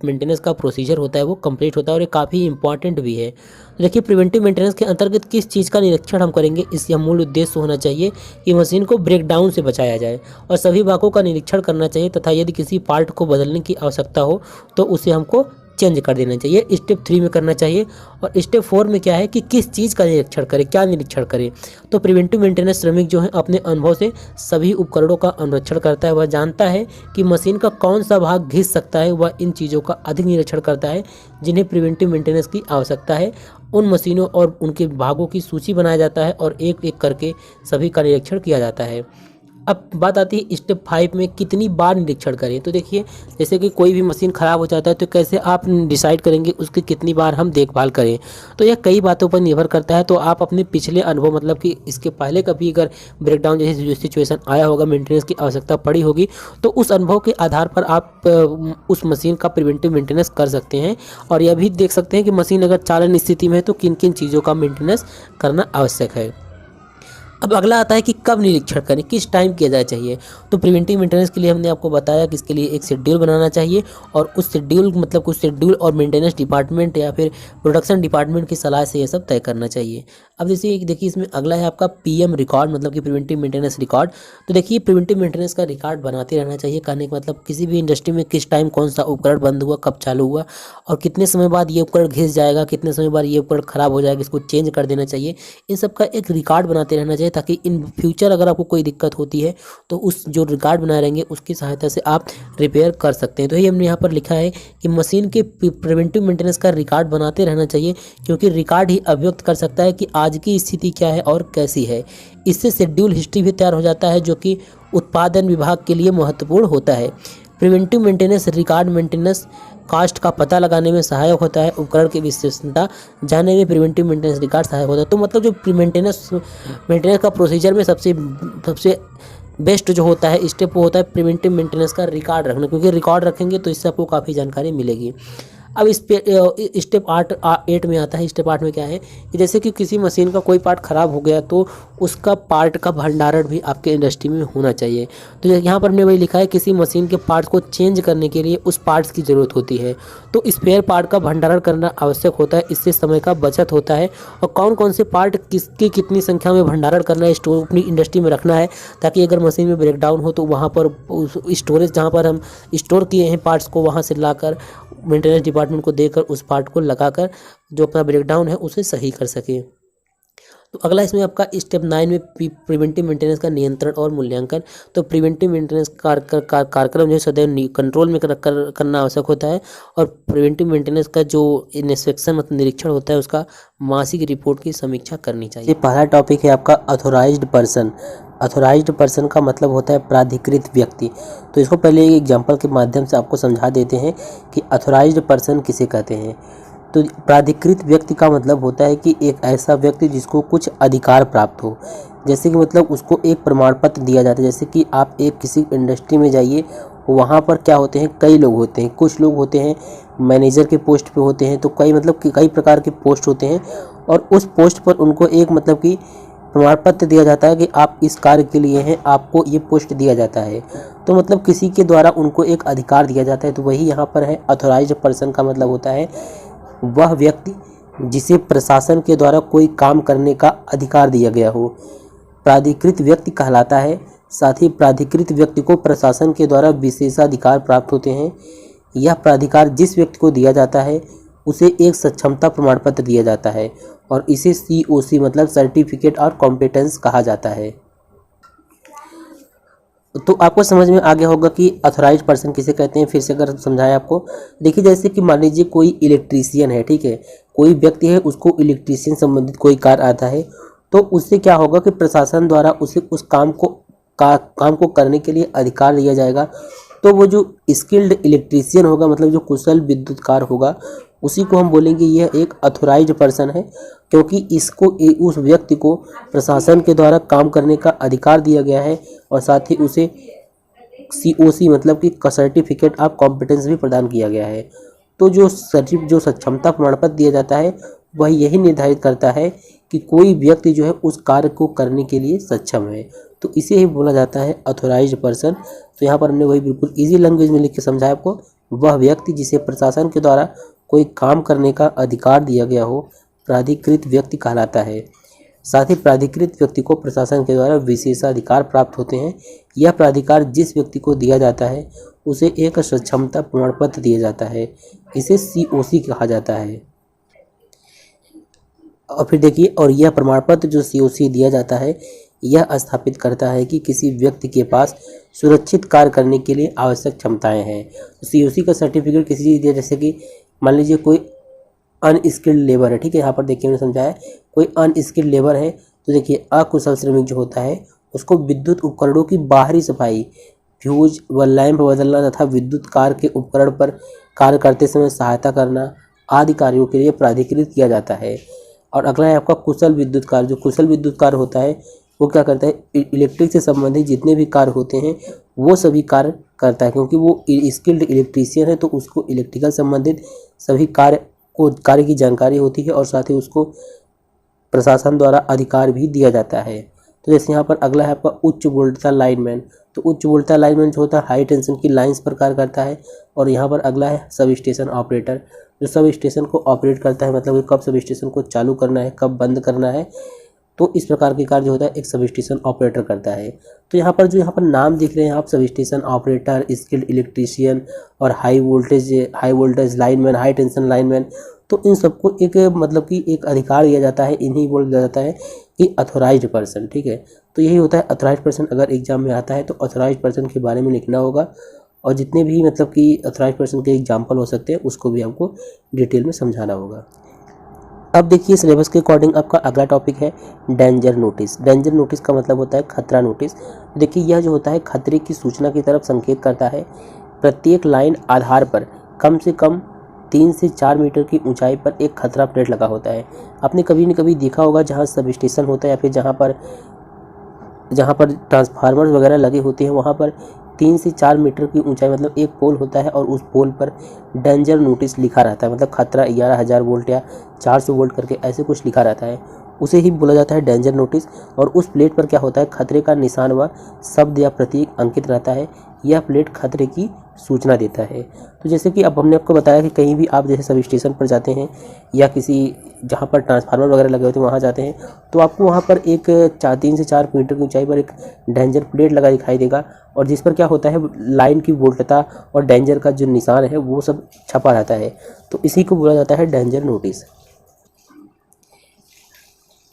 मेंटेनेंस का प्रोसीजर होता है वो कंप्लीट होता है और ये काफ़ी इंपॉर्टेंट भी है। देखिए प्रिवेंटिव मेंटेनेंस के अंतर्गत किस चीज़ का निरीक्षण हम करेंगे, इसका मूल उद्देश्य होना चाहिए कि मशीन को ब्रेकडाउन से बचाया जाए और सभी भागों का निरीक्षण करना चाहिए तथा यदि किसी पार्ट को बदलने की आवश्यकता हो तो उसे हमको चेंज कर देना चाहिए। स्टेप 3 में करना चाहिए। और स्टेप 4 में क्या है कि किस चीज़ का निरीक्षण करें, क्या निरीक्षण करें। तो प्रिवेंटिव मेंटेनेंस श्रमिक जो है अपने अनुभव से सभी उपकरणों का अनुरक्षण करता है। वह जानता है कि मशीन का कौन सा भाग घिस सकता है। वह इन चीज़ों का अधिक निरीक्षण करता है जिन्हें प्रिवेंटिव मेंटेनेंस की आवश्यकता है। उन मशीनों और उनके भागों की सूची बनाया जाता है और एक एक करके सभी का निरीक्षण किया जाता है। अब बात आती है स्टेप 5 में कितनी बार निरीक्षण करें। तो देखिए, जैसे कि कोई भी मशीन ख़राब हो जाता है तो कैसे आप डिसाइड करेंगे उसकी कितनी बार हम देखभाल करें। तो यह कई बातों पर निर्भर करता है। तो आप अपने पिछले अनुभव, मतलब कि इसके पहले कभी अगर ब्रेकडाउन जैसी सिचुएशन आया होगा, मेंटेनेंस की आवश्यकता पड़ी होगी, तो उस अनुभव के आधार पर आप उस मशीन का प्रिवेंटिव मेंटेनेंस कर सकते हैं। और यह भी देख सकते हैं कि मशीन अगर चालन स्थिति में है तो किन किन चीज़ों का मेंटेनेंस करना आवश्यक है। अब अगला आता है कि कब निरीक्षण करें, किस टाइम किया जाना चाहिए। तो प्रिवेंटिव मेंटेनेंस के लिए हमने आपको बताया कि इसके लिए एक शेड्यूल बनाना चाहिए, और उस शेड्यूल मतलब कुछ शेड्यूल और मेंटेनेंस डिपार्टमेंट या फिर प्रोडक्शन डिपार्टमेंट की सलाह से ये सब तय करना चाहिए। अब जैसे देखिए, इसमें अगला है आपका पीएम रिकॉर्ड, मतलब कि प्रिवेंटिव मेंटेनेंस रिकॉर्ड। तो देखिए, प्रिवेंटिव मेंटेनेंस का रिकॉर्ड बनाते रहना चाहिए। कहने का मतलब किसी भी इंडस्ट्री में किस टाइम कौन सा उपकरण बंद हुआ, कब चालू हुआ, और कितने समय बाद ये उपकरण घिस जाएगा, कितने समय बाद ये उपकरण खराब हो जाएगा, इसको चेंज कर देना चाहिए। इन सब का एक रिकॉर्ड बनाते रहना चाहिए, ताकि इन फ्यूचर अगर आपको कोई दिक्कत होती है तो उस जो रिकॉर्ड बनाए रहेंगे उसकी सहायता से आप रिपेयर कर सकते हैं। तो ये हमने यहाँ पर लिखा है कि मशीन के प्रिवेंटिव मेंटेनेंस का रिकॉर्ड बनाते रहना चाहिए, क्योंकि रिकॉर्ड ही अभिव्यक्त कर सकता है कि आज की स्थिति क्या है और कैसी है। इससे शेड्यूल हिस्ट्री भी तैयार हो जाता है, जो कि उत्पादन विभाग के लिए महत्वपूर्ण होता है। Preventive maintenance record maintenance cost का पता लगाने में सहायक होता है। उपकरण की विशेषता जानने में प्रिवेंटिव मेंटेनेंस रिकॉर्ड सहायक होता है। तो मतलब जो मेंटेनेंस का प्रोसीजर में सबसे बेस्ट जो होता है स्टेप वो होता है प्रिवेंटिव मेंटेनेंस का रिकॉर्ड रखना, क्योंकि रिकॉर्ड रखेंगे तो इससे आपको काफ़ी जानकारी मिलेगी। अब इस पे स्टेप 8 में आता है। स्टेप 8 में क्या है कि जैसे कि किसी मशीन का कोई पार्ट ख़राब हो गया तो उसका पार्ट का भंडारण भी आपके इंडस्ट्री में होना चाहिए। तो यहाँ पर हमने वही लिखा है, किसी मशीन के पार्ट्स को चेंज करने के लिए उस पार्ट्स की ज़रूरत होती है, तो स्पेयर पार्ट का भंडारण करना आवश्यक होता है। इससे समय का बचत होता है। और कौन कौन से पार्ट किसकी कितनी संख्या में भंडारण करना है, स्टोर अपनी इंडस्ट्री में रखना है, ताकि अगर मशीन में ब्रेकडाउन हो तो वहाँ पर स्टोरेज जहाँ पर हम स्टोर किए हैं पार्ट्स को, वहाँ से लाकर मेंटेनेंस डिपार्टमेंट को देकर उस पार्ट को लगाकर जो अपना ब्रेकडाउन है उसे सही कर सके। तो अगला इसमें आपका स्टेप 9 में प्रिवेंटिव मेंटेनेंस का नियंत्रण और मूल्यांकन। तो प्रिवेंटिव मेंटेनेंस कार्यक्रम जो है सदैव कंट्रोल में करना आवश्यक होता है। और प्रिवेंटिव मेंटेनेंस का जो इंस्पेक्शन मतलब निरीक्षण होता है उसका मासिक रिपोर्ट की समीक्षा करनी चाहिए। पहला टॉपिक है आपका ऑथोराइज्ड पर्सन। ऑथोराइज्ड पर्सन का मतलब होता है प्राधिकृत व्यक्ति। तो इसको पहले एक एग्जाम्पल के माध्यम से आपको समझा देते हैं कि ऑथोराइज्ड पर्सन किसे कहते हैं। तो प्राधिकृत व्यक्ति का मतलब होता है कि एक ऐसा व्यक्ति जिसको कुछ अधिकार प्राप्त हो, जैसे कि मतलब उसको एक प्रमाण पत्र दिया जाता है। जैसे कि आप एक किसी इंडस्ट्री में जाइए, वहाँ पर क्या होते हैं, कई लोग होते हैं। कुछ लोग होते हैं मैनेजर के पोस्ट पे होते हैं, तो कई मतलब कि कई प्रकार के पोस्ट होते हैं, और उस पोस्ट पर उनको एक मतलब कि प्रमाण पत्र दिया जाता है कि आप इस कार्य के लिए हैं, आपको ये पोस्ट दिया जाता है। तो मतलब किसी के द्वारा उनको एक अधिकार दिया जाता है। तो वही यहाँ पर है, ऑथोराइज्ड पर्सन का मतलब होता है वह व्यक्ति जिसे प्रशासन के द्वारा कोई काम करने का अधिकार दिया गया हो, प्राधिकृत व्यक्ति कहलाता है। साथ ही प्राधिकृत व्यक्ति को प्रशासन के द्वारा विशेषाधिकार प्राप्त होते हैं। यह प्राधिकार जिस व्यक्ति को दिया जाता है उसे एक सक्षमता प्रमाण पत्र दिया जाता है, और इसे COC मतलब सर्टिफिकेट और कॉम्पिटेंस कहा जाता है। तो आपको समझ में आ गया होगा कि ऑथोराइज्ड पर्सन किसे कहते हैं। फिर से अगर समझाया आपको, देखिए जैसे कि मान लीजिए कोई इलेक्ट्रीशियन है, ठीक है, कोई व्यक्ति है, उसको इलेक्ट्रीशियन संबंधित कोई कार्य आता है, तो उससे क्या होगा कि प्रशासन द्वारा उसे उस काम को करने के लिए अधिकार दिया जाएगा। तो वो जो स्किल्ड इलेक्ट्रीशियन होगा, मतलब जो कुशल विद्युतकार होगा, उसी को हम बोलेंगे यह एक ऑथोराइज्ड पर्सन है, क्योंकि इसको उस व्यक्ति को प्रशासन के द्वारा काम करने का अधिकार दिया गया है, और साथ ही उसे COC मतलब कि सर्टिफिकेट ऑफ कॉम्पिटेंस भी प्रदान किया गया है। तो जो सक्षमता प्रमाण पत्र दिया जाता है वह यही निर्धारित करता है कि कोई व्यक्ति जो है उस कार्य को करने के लिए सक्षम है। तो इसे ही बोला जाता है ऑथोराइज्ड पर्सन। तो यहाँ पर हमने वही बिल्कुल ईजी लैंग्वेज में लिख के समझाया आपको, वह व्यक्ति जिसे प्रशासन के द्वारा कोई काम करने का अधिकार दिया गया हो, प्राधिकृत व्यक्ति कहलाता है। साथ ही प्राधिकृत व्यक्ति को प्रशासन के द्वारा विशेषाधिकार प्राप्त होते हैं। यह प्राधिकार जिस व्यक्ति को दिया जाता है उसे एक सक्षमता प्रमाण पत्र दिया जाता है, इसे COC कहा जाता है। और फिर देखिए, और यह प्रमाण पत्र जो COC दिया जाता है यह स्थापित करता है कि किसी व्यक्ति के पास सुरक्षित कार्य करने के लिए आवश्यक क्षमताएं हैं। COC का सर्टिफिकेट किसी चीज़ दिया, जैसे कि मान लीजिए कोई अनस्किल्ड लेबर है, ठीक है, यहाँ पर देखिए मैंने समझाया, कोई अनस्किल्ड लेबर है, तो देखिए अकुशल श्रमिक जो होता है उसको विद्युत उपकरणों की बाहरी सफाई, फ्यूज व लैंप बदलना तथा विद्युत कार के उपकरण पर कार्य करते समय सहायता करना आदि कार्यों के लिए प्राधिकृत किया जाता है। और अगला है आपका कुशल विद्युत कार्य। जो कुशल विद्युत कार्य होता है वो क्या करता है, इलेक्ट्रिक से संबंधित जितने भी कार्य होते हैं वो सभी कार्य करता है, क्योंकि वो स्किल्ड इलेक्ट्रीशियन है तो उसको इलेक्ट्रिकल संबंधित सभी कार्य की जानकारी होती है और साथ ही उसको प्रशासन द्वारा अधिकार भी दिया जाता है। तो जैसे यहाँ पर अगला है आपका उच्च वोल्टता लाइनमैन। तो उच्च वोल्टता लाइनमैन जो होता है हाई टेंशन की लाइंस पर कार्य करता है। और यहाँ पर अगला है सब स्टेशन ऑपरेटर, जो सब स्टेशन को ऑपरेट करता है, मतलब कि कब सब स्टेशन को चालू करना है, कब बंद करना है। तो इस प्रकार के कार्य जो होता है एक सब स्टेशन ऑपरेटर करता है। तो यहाँ पर नाम दिख रहे हैं आप, सब स्टेशन ऑपरेटर, स्किल्ड इलेक्ट्रीशियन और high voltage lineman, high tension lineman, तो इन सबको एक मतलब कि एक अधिकार दिया जाता है, इन्हीं बोल दिया जाता है कि अथोराइज्ड पर्सन। ठीक है, तो यही होता है अथोराइज्ड पर्सन। अगर एग्जाम में आता है तो अथोराइज्ड पर्सन के बारे में लिखना होगा और जितने भी मतलब कि अथोराइज्ड पर्सन के एग्जाम्पल हो सकते हैं उसको भी आपको डिटेल में समझाना होगा। अब देखिए सिलेबस के अकॉर्डिंग आपका अगला टॉपिक है डेंजर नोटिस। डेंजर नोटिस का मतलब होता है खतरा नोटिस। देखिए यह जो होता है खतरे की सूचना की तरफ संकेत करता है। प्रत्येक लाइन आधार पर कम से कम 3 से 4 मीटर की ऊंचाई पर एक खतरा प्लेट लगा होता है। आपने कभी न कभी देखा होगा जहाँ सब स्टेशन होता है या फिर जहाँ पर ट्रांसफार्मर वगैरह लगे होते हैं वहाँ पर 3 से 4 मीटर की ऊंचाई मतलब एक पोल होता है और उस पोल पर डेंजर नोटिस लिखा रहता है, मतलब खतरा 11,000 वोल्ट या 400 वोल्ट करके ऐसे कुछ लिखा रहता है, उसे ही बोला जाता है डेंजर नोटिस। और उस प्लेट पर क्या होता है, खतरे का निशान व शब्द या प्रतीक अंकित रहता है। यह प्लेट खतरे की सूचना देता है। तो जैसे कि अब हमने आपको बताया कि कहीं भी आप जैसे सब स्टेशन पर जाते हैं या किसी जहाँ पर ट्रांसफार्मर वगैरह लगे होते हैं वहाँ जाते हैं तो आपको वहाँ पर एक 3 से 4 मीटर की ऊंचाई पर एक डेंजर प्लेट लगा दिखाई देगा और जिस पर क्या होता है लाइन की वोल्टता और डेंजर का जो निशान है वो सब छपा रहता है। तो इसी को बोला जाता है डेंजर नोटिस।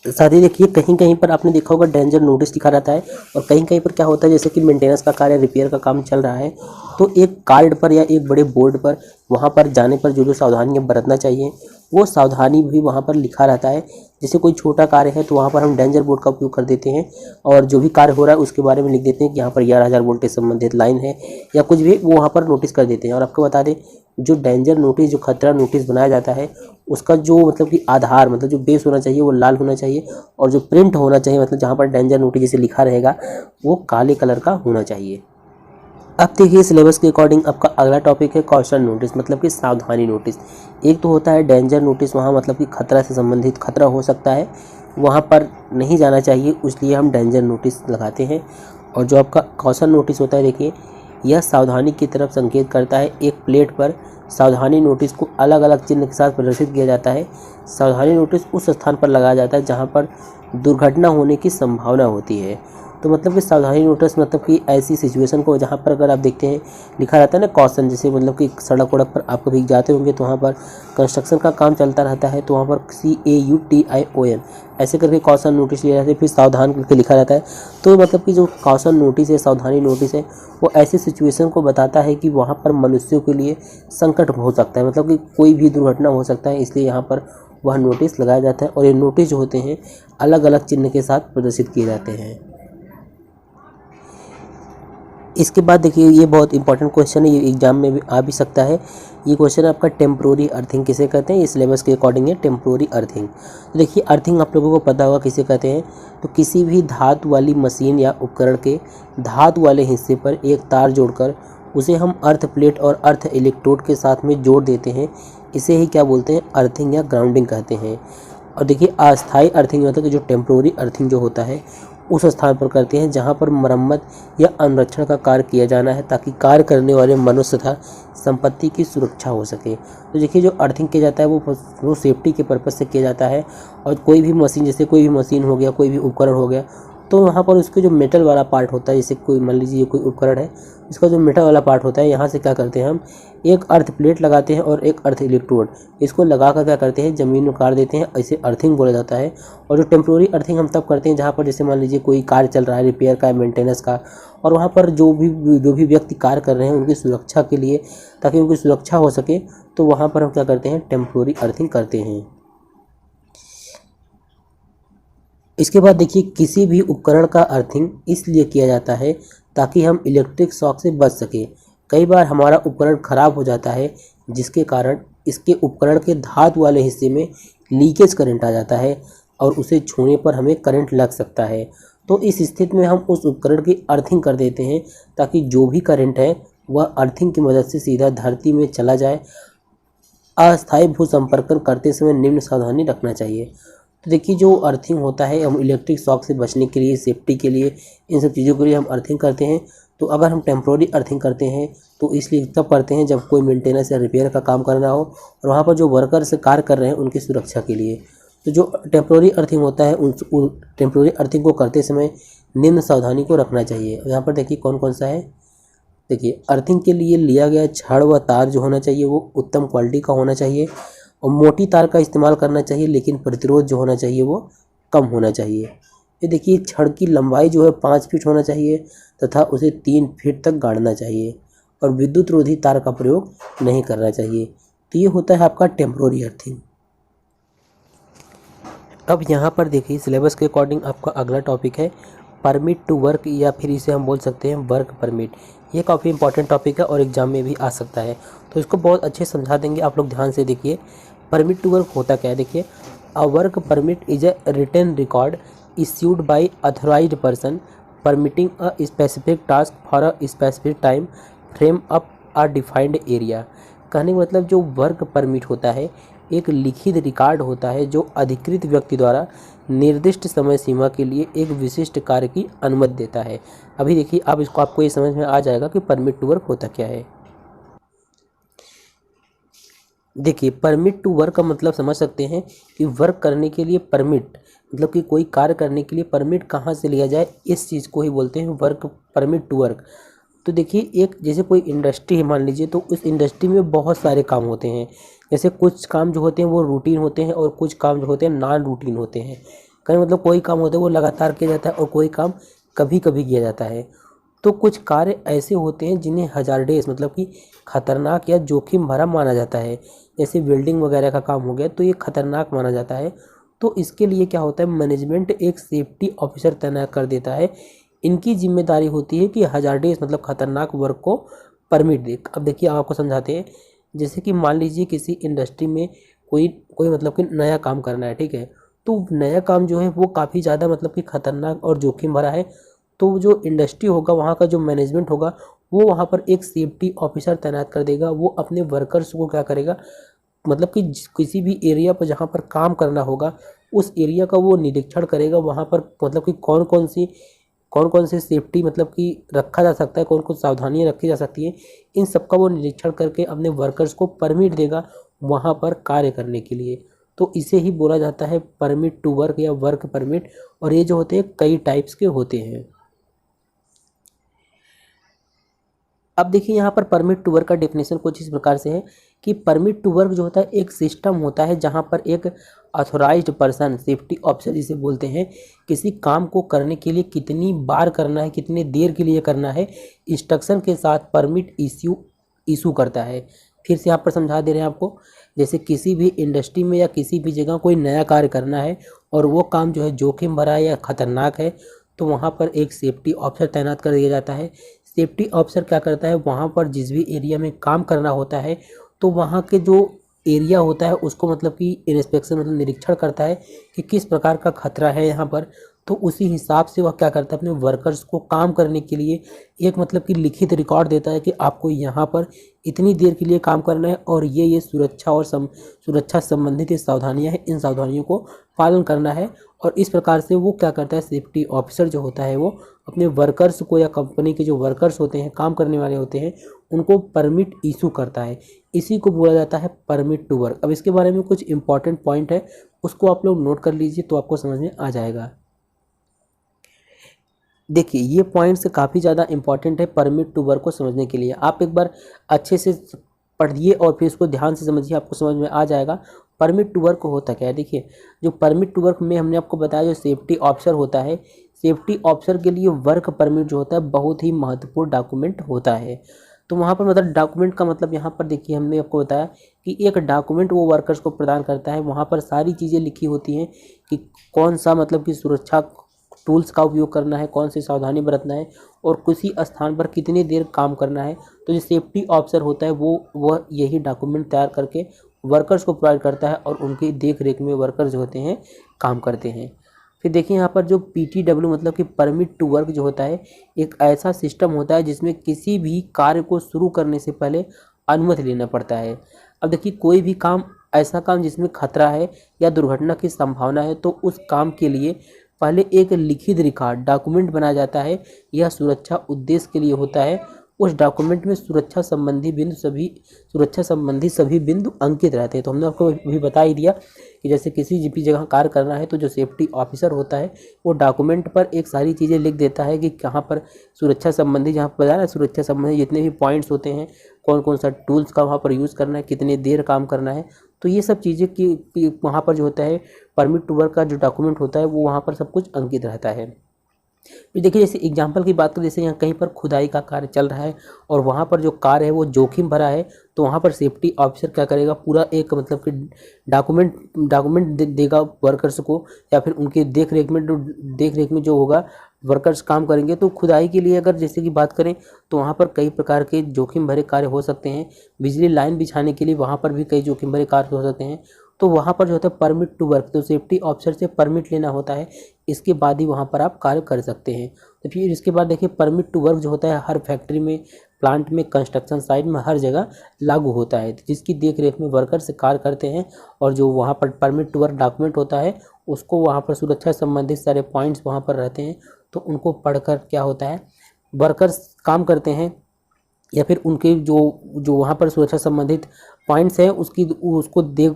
साथ ही देखिए कहीं कहीं पर आपने देखा होगा डेंजर नोटिस लिखा रहता है और कहीं कहीं पर क्या होता है जैसे कि मेंटेनेंस का कार्य, रिपेयर का काम चल रहा है तो एक कार्ड पर या एक बड़े बोर्ड पर वहाँ पर जाने पर जो जो सावधानियाँ बरतना चाहिए वो सावधानी भी वहाँ पर लिखा रहता है। जैसे कोई छोटा कार्य है तो वहाँ पर हम डेंजर बोर्ड का उपयोग कर देते हैं और जो भी कार्य हो रहा है उसके बारे में लिख देते हैं कि यहाँ पर 11,000 वोल्ट से संबंधित लाइन है या कुछ भी, वो वहाँ पर नोटिस कर देते हैं। और आपको बता दें जो डेंजर नोटिस, जो खतरा नोटिस बनाया जाता है उसका जो मतलब कि आधार, मतलब जो बेस होना चाहिए वो लाल होना चाहिए और जो प्रिंट होना चाहिए मतलब जहाँ पर डेंजर नोटिस जैसे लिखा रहेगा वो काले कलर का होना चाहिए। अब देखिए सिलेबस के अकॉर्डिंग आपका अगला टॉपिक है कॉशन नोटिस, मतलब कि सावधानी नोटिस। एक तो होता है डेंजर नोटिस, वहाँ मतलब कि खतरा से संबंधित खतरा हो सकता है, वहाँ पर नहीं जाना चाहिए इसलिए हम डेंजर नोटिस लगाते हैं। और जो आपका कॉशन नोटिस होता है देखिए यह सावधानी की तरफ संकेत करता है। एक प्लेट पर सावधानी नोटिस को अलग अलग चिन्ह के साथ प्रदर्शित किया जाता है। सावधानी नोटिस उस स्थान पर लगाया जाता है जहाँ पर दुर्घटना होने की संभावना होती है। तो मतलब कि सावधानी नोटिस मतलब कि ऐसी सिचुएशन को जहाँ पर अगर आप देखते हैं लिखा रहता है ना कॉशन, जैसे मतलब कि सड़क वड़क पर आप कभी जाते होंगे तो वहाँ पर कंस्ट्रक्शन का काम चलता रहता है तो वहाँ पर CAUTION ऐसे करके कॉशन नोटिस लिया जाता है, फिर सावधान करके लिखा रहता है। तो मतलब कि जो कॉशन नोटिस है, सावधानी नोटिस है, वो ऐसी सिचुएशन को बताता है कि वहाँ पर मनुष्यों के लिए संकट हो सकता है, मतलब कि कोई भी दुर्घटना हो सकता है, इसलिए यहाँ पर वह नोटिस लगाया जाता है। और ये नोटिस जो होते हैं अलग अलग चिन्ह के साथ प्रदर्शित किए जाते हैं। इसके बाद देखिए ये बहुत इंपॉर्टेंट क्वेश्चन है, ये एग्जाम में भी आ भी सकता है। ये क्वेश्चन है आपका टेम्प्रोरी अर्थिंग किसे कहते हैं, ये सिलेबस के अकॉर्डिंग है टेम्प्रोरी अर्थिंग। तो देखिए अर्थिंग आप लोगों को पता होगा किसे कहते हैं, तो किसी भी धातु वाली मशीन या उपकरण के धातु वाले हिस्से पर एक तार जोड़कर उसे हम अर्थ प्लेट और अर्थ इलेक्ट्रोड के साथ में जोड़ देते हैं, इसे ही क्या बोलते हैं, अर्थिंग या ग्राउंडिंग कहते हैं। और देखिए अस्थायी अर्थिंग मतलब कि जो टेम्प्रोरी अर्थिंग जो होता है उस स्थान पर करते हैं जहां पर मरम्मत या अनुरक्षण का कार्य किया जाना है ताकि कार्य करने वाले मनुष्य तथा संपत्ति की सुरक्षा हो सके। तो देखिए जो अर्थिंग किया जाता है वो सेफ्टी के पर्पज़ से किया जाता है। और कोई भी मशीन, जैसे कोई भी मशीन हो गया, कोई भी उपकरण हो गया, तो वहाँ पर उसके जो मेटल वाला पार्ट होता है, जैसे कोई मान लीजिए कोई उपकरण है, इसका जो मेटल वाला पार्ट होता है यहाँ से क्या करते हैं हम एक अर्थ प्लेट लगाते हैं और एक अर्थ इलेक्ट्रोड, इसको लगा कर क्या करते हैं ज़मीन में गाड़ देते हैं, ऐसे अर्थिंग बोला जाता है। और जो टेम्प्रोरी अर्थिंग हम तब करते हैं जहाँ पर जैसे मान लीजिए कोई कार्य चल रहा है रिपेयर का, मेंटेनेंस का, और वहाँ पर जो भी व्यक्ति कार्य कर रहे हैं उनकी सुरक्षा के लिए, ताकि उनकी सुरक्षा हो सके, तो वहाँ पर हम क्या करते हैं टेम्प्रोरी अर्थिंग करते हैं। इसके बाद देखिए, किसी भी उपकरण का अर्थिंग इसलिए किया जाता है ताकि हम इलेक्ट्रिक शॉक से बच सकें। कई बार हमारा उपकरण खराब हो जाता है, जिसके कारण इसके उपकरण के धातु वाले हिस्से में लीकेज करंट आ जाता है और उसे छूने पर हमें करंट लग सकता है। तो इस स्थिति में हम उस उपकरण की अर्थिंग कर देते हैं ताकि जो भी करंट है वह अर्थिंग की मदद से सीधा धरती में चला जाए। अस्थायी भू संपर्कन करते समय निम्न सावधानी रखना चाहिए। तो देखिए, जो अर्थिंग होता है, हम इलेक्ट्रिक शॉक से बचने के लिए, सेफ्टी के लिए, इन सब चीज़ों के लिए हम अर्थिंग करते हैं। तो अगर हम टेम्प्रोरी अर्थिंग करते हैं तो इसलिए तब करते हैं जब कोई मेंटेनेंस या रिपेयर का काम करना हो और वहाँ पर जो वर्कर्स कार्य कर रहे हैं उनकी सुरक्षा के लिए। तो जो टेम्प्रोरी अर्थिंग होता है, उन टेम्प्रोरी अर्थिंग को करते समय निम्न सावधानी को रखना चाहिए। यहाँ पर देखिए कौन कौन सा है। देखिए, अर्थिंग के लिए लिया गया छड़ व तार जो होना चाहिए वो उत्तम क्वालिटी का होना चाहिए और मोटी तार का इस्तेमाल करना चाहिए, लेकिन प्रतिरोध जो होना चाहिए वो कम होना चाहिए। ये देखिए, छड़ की लंबाई जो है 5 फीट होना चाहिए तथा उसे 3 फीट तक गाड़ना चाहिए और विद्युत रोधी तार का प्रयोग नहीं करना चाहिए। तो ये होता है आपका टेम्प्रोरी अर्थिंग। अब यहाँ पर देखिए, सिलेबस के अकॉर्डिंग आपका अगला टॉपिक है परमिट टू वर्क, या फिर इसे हम बोल सकते हैं वर्क परमिट। ये काफ़ी इंपॉर्टेंट टॉपिक है और एग्जाम में भी आ सकता है, तो इसको बहुत अच्छे समझा देंगे आप लोग, ध्यान से देखिए। परमिट टू वर्क होता क्या है, देखिए, a work permit is a written record issued by authorised person permitting a specific task for a specific time frame up a defined area. कहने का मतलब, जो वर्क परमिट होता है एक लिखित रिकॉर्ड होता है जो अधिकृत व्यक्ति द्वारा निर्दिष्ट समय सीमा के लिए एक विशिष्ट कार्य की अनुमति देता है। अभी देखिए, अब इसको आपको ये समझ में आ जाएगा कि परमिट टू वर्क होता क्या है। देखिए, परमिट टू वर्क का मतलब समझ सकते हैं कि वर्क करने के लिए परमिट, मतलब कि कोई कार्य करने के लिए परमिट कहाँ से लिया जाए, इस चीज़ को ही बोलते हैं वर्क, परमिट टू वर्क। तो देखिए, एक जैसे कोई इंडस्ट्री है मान लीजिए, तो उस इंडस्ट्री में बहुत सारे काम होते हैं। जैसे कुछ काम जो होते हैं वो रूटीन होते हैं और कुछ काम जो होते हैं नॉन रूटीन होते हैं। कहीं मतलब कोई काम होता है वो लगातार किया जाता है और कोई काम कभी कभी किया जाता है। तो कुछ कार्य ऐसे होते हैं जिन्हें हजारडेस, मतलब कि खतरनाक या जोखिम भरा माना जाता है। जैसे वेल्डिंग वगैरह का काम हो गया तो ये खतरनाक माना जाता है। तो इसके लिए क्या होता है, मैनेजमेंट एक सेफ्टी ऑफिसर तैनात कर देता है। इनकी जिम्मेदारी होती है कि हजारडेस मतलब खतरनाक वर्क को परमिट दे। अब देखिए, आपको समझाते हैं। जैसे कि मान लीजिए किसी इंडस्ट्री में कोई कोई मतलब कि नया काम करना है, ठीक है। तो नया काम जो है वो काफ़ी ज़्यादा मतलब कि खतरनाक और जोखिम भरा है। तो जो इंडस्ट्री होगा, वहाँ का जो मैनेजमेंट होगा, वो वहाँ पर एक सेफ्टी ऑफिसर तैनात कर देगा। वो अपने वर्कर्स को क्या करेगा, मतलब कि किसी भी एरिया पर जहाँ पर काम करना होगा उस एरिया का वो निरीक्षण करेगा। वहाँ पर मतलब कि कौन कौन से सेफ्टी मतलब कि रखा जा सकता है, कौन कौन सावधानियाँ रखी जा सकती हैं, इन सब का वो निरीक्षण करके अपने वर्कर्स को परमिट देगा वहाँ पर कार्य करने के लिए। तो इसे ही बोला जाता है परमिट टू वर्क या वर्क परमिट। और ये जो होते हैं कई टाइप्स के होते हैं। अब देखिए, यहाँ पर परमिट टू वर्क का डेफिनेशन कुछ इस प्रकार से है कि परमिट टू वर्क जो होता है एक सिस्टम होता है जहाँ पर एक ऑथोराइज्ड पर्सन, सेफ्टी ऑफिसर जिसे बोलते हैं, किसी काम को करने के लिए कितनी बार करना है, कितने देर के लिए करना है, इंस्ट्रक्शन के साथ परमिट इशू करता है। फिर से यहाँ पर समझा दे रहे हैं आपको। जैसे किसी भी इंडस्ट्री में या किसी भी जगह कोई नया कार्य करना है और वो काम जो है जोखिम भरा है या खतरनाक है, तो वहाँ पर एक सेफ्टी ऑफिसर तैनात कर दिया जाता है। सेफ्टी ऑफिसर क्या करता है, वहाँ पर जिस भी एरिया में काम करना होता है तो वहाँ के जो एरिया होता है उसको मतलब कि इंस्पेक्शन मतलब निरीक्षण करता है कि किस प्रकार का खतरा है यहाँ पर। तो उसी हिसाब से वह क्या करता है, अपने वर्कर्स को काम करने के लिए एक मतलब कि लिखित रिकॉर्ड देता है कि आपको यहाँ पर इतनी देर के लिए काम करना है और ये सुरक्षा और सुरक्षा संबंधित ये सावधानियाँ हैं, इन सावधानियों को पालन करना है। और इस प्रकार से वो क्या करता है, सेफ्टी ऑफिसर जो होता है वो अपने वर्कर्स को या कंपनी के जो वर्कर्स होते हैं, काम करने वाले होते हैं, उनको परमिट इशू करता है। इसी को बोला जाता है परमिट टू वर्क। अब इसके बारे में कुछ इंपॉर्टेंट पॉइंट है, उसको आप लोग नोट कर लीजिए तो आपको समझ में आ जाएगा। देखिए, ये पॉइंट्स काफ़ी ज़्यादा इंपॉर्टेंट है परमिट टू वर्क को समझने के लिए। आप एक बार अच्छे से पढ़िए और फिर इसको ध्यान से समझिए, आपको समझ में आ जाएगा परमिट टू वर्क होता क्या है। देखिए, जो परमिट टू वर्क में हमने आपको बताया, जो सेफ्टी ऑफिसर होता है, सेफ्टी ऑफिसर के लिए वर्क परमिट जो होता है बहुत ही महत्वपूर्ण डॉक्यूमेंट होता है। तो वहाँ पर मतलब डॉक्यूमेंट का मतलब यहाँ पर देखिए हमने आपको बताया कि एक डॉक्यूमेंट वो वर्कर्स को प्रदान करता है, वहाँ पर सारी चीज़ें लिखी होती हैं कि कौन सा मतलब कि सुरक्षा टूल्स का उपयोग करना है, कौन सी सावधानी बरतना है और किसी स्थान पर कितनी देर काम करना है। तो जो सेफ्टी ऑफिसर होता है वह यही डॉक्यूमेंट तैयार करके वर्कर्स को प्रोवाइड करता है और उनकी देख रेख में वर्कर्स जो होते हैं काम करते हैं। फिर देखिए यहाँ पर जो PTW मतलब कि परमिट टू वर्क जो होता है, एक ऐसा सिस्टम होता है जिसमें किसी भी कार्य को शुरू करने से पहले अनुमति लेना पड़ता है। अब देखिए कोई भी काम, ऐसा काम जिसमें खतरा है या दुर्घटना की संभावना है, तो उस काम के लिए पहले एक लिखित रिकॉर्ड डॉक्यूमेंट बनाया जाता है। यह सुरक्षा उद्देश्य के लिए होता है। उस डॉक्यूमेंट में सुरक्षा संबंधी सभी बिंदु अंकित रहते हैं। तो हमने आपको भी बता ही दिया कि जैसे किसी भी जगह कार्य करना है तो जो सेफ्टी ऑफिसर होता है वो डॉक्यूमेंट पर एक सारी चीज़ें लिख देता है कि कहाँ पर सुरक्षा संबंधी, जहाँ पर बताया ना सुरक्षा संबंधी जितने भी पॉइंट्स होते हैं, कौन कौन सा टूल्स का वहाँ पर यूज़ करना है, कितनी देर काम करना है। तो ये सब चीज़ें कि वहाँ पर जो होता है परमिट टू वर्क का जो डॉक्यूमेंट होता है वो वहाँ पर सब कुछ अंकित रहता है। फिर देखिए जैसे एग्जांपल की बात करें, जैसे यहाँ कहीं पर खुदाई का कार्य चल रहा है और वहाँ पर जो कार्य है वो जोखिम भरा है, तो वहाँ पर सेफ्टी ऑफिसर क्या करेगा, पूरा एक मतलब कि डॉक्यूमेंट देगा वर्कर्स को, या फिर उनके देख रेख में जो होगा वर्कर्स काम करेंगे। तो खुदाई के लिए अगर जैसे कि बात करें तो वहाँ पर कई प्रकार के जोखिम भरे कार्य हो सकते हैं। बिजली लाइन बिछाने के लिए वहाँ पर भी कई जोखिम भरे कार्य हो सकते हैं। तो वहाँ पर जो होता है परमिट टू वर्क, तो सेफ्टी ऑफिसर से परमिट लेना होता है, इसके बाद ही वहाँ पर आप कार्य कर सकते हैं। तो फिर इसके बाद देखिए परमिट टू वर्क जो होता है हर फैक्ट्री में, प्लांट में, कंस्ट्रक्शन साइट में, हर जगह लागू होता है, जिसकी देख रेख में वर्कर्स कार्य करते हैं। और जो वहाँ पर परमिट टू वर्क डॉक्यूमेंट होता है उसको वहाँ पर सुरक्षा संबंधित सारे पॉइंट्स वहाँ पर रहते हैं, तो उनको पढ़कर क्या होता है वर्कर्स काम करते हैं, या फिर उनके जो वहाँ पर सुरक्षा संबंधित पॉइंट्स हैं उसको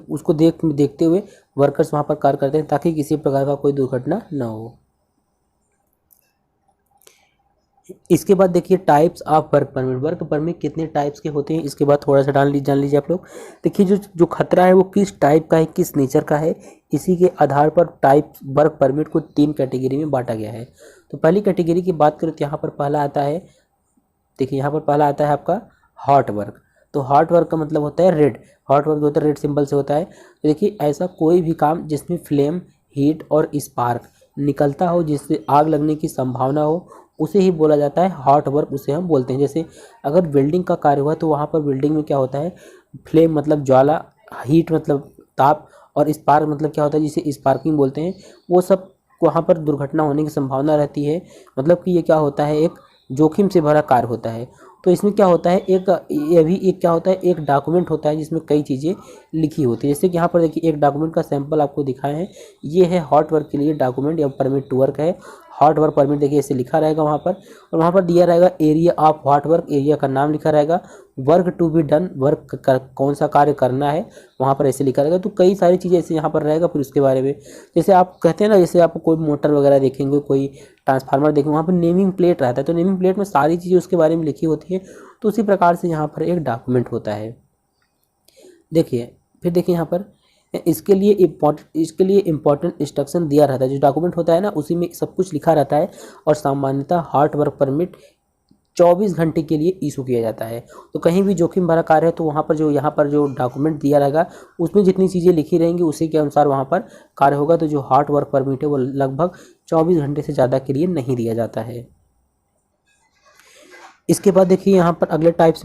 देखते हुए वर्कर्स वहाँ पर कार्य करते हैं, ताकि किसी प्रकार का कोई दुर्घटना न हो। इसके बाद देखिए टाइप्स ऑफ वर्क परमिट कितने टाइप्स के होते हैं, इसके बाद थोड़ा सा जान लीजिए आप लोग। देखिए जो खतरा है वो किस टाइप का है, किस नेचर का है, इसी के आधार पर टाइप वर्क परमिट को 3 कैटेगरी में बांटा गया है। तो पहली कैटेगरी की बात करें तो यहाँ पर पहला आता है, देखिए यहाँ पर पहला आता है आपका हॉट वर्क। तो हॉट वर्क का मतलब होता है रेड, हॉट वर्क होता है रेड सिंबल से होता है। तो देखिए ऐसा कोई भी काम जिसमें फ्लेम, हीट और स्पार्क निकलता हो, जिससे आग लगने की संभावना हो, उसे ही बोला जाता है हॉट वर्क, उसे हम बोलते हैं। जैसे अगर वेल्डिंग का कार्य हुआ तो वहाँ पर वेल्डिंग में क्या होता है, फ्लेम मतलब ज्वाला, हीट मतलब ताप और स्पार्क मतलब क्या होता है जिसे स्पार्किंग बोलते हैं, वो सब वहाँ पर दुर्घटना होने की संभावना रहती है। मतलब कि ये क्या होता है, एक जोखिम से भरा कार्य होता है। तो इसमें क्या होता है, एक क्या होता है, एक डॉक्यूमेंट होता है जिसमें कई चीज़ें लिखी होती है। जैसे कि यहाँ पर देखिए एक डॉक्यूमेंट का सैंपल आपको दिखाए हैं, ये है हॉट वर्क के लिए डॉक्यूमेंट या परमिट टू वर्क है। हॉट वर्क परमिट देखिए ऐसे लिखा रहेगा वहाँ पर, और वहाँ पर दिया रहेगा area of hot work, area का नाम लिखा रहेगा, वर्क टू बी डन, कौन सा कार्य करना है वहाँ पर ऐसे लिखा रहेगा। तो कई सारी चीज़ें ऐसे यहाँ पर रहेगा। फिर उसके बारे में जैसे आप कहते हैं ना, जैसे आप कोई मोटर वगैरह देखेंगे, कोई ट्रांसफार्मर देखेंगे, वहाँ पर नेमिंग प्लेट रहता है, तो नेमिंग प्लेट में सारी चीज़ें उसके बारे में लिखी होती है। तो उसी प्रकार से यहाँ पर एक डॉक्यूमेंट होता है। देखिए फिर देखिए यहाँ पर इसके लिए इम्पोर्टेंट इंस्ट्रक्शन दिया रहता है। जो डॉक्यूमेंट होता है ना उसी में सब कुछ लिखा रहता है। और सामान्यतः हॉट वर्क परमिट 24 घंटे के लिए इशू किया जाता है। तो कहीं भी जोखिम भरा कार्य है तो वहाँ पर यहाँ पर जो डॉक्यूमेंट दिया रहेगा उसमें जितनी चीज़ें लिखी रहेंगी उसी के अनुसार वहाँ पर कार्य होगा। तो जो हॉट वर्क परमिट है वो लगभग 24 घंटे से ज़्यादा के लिए नहीं दिया जाता है। इसके बाद देखिए यहाँ पर अगले टाइप्स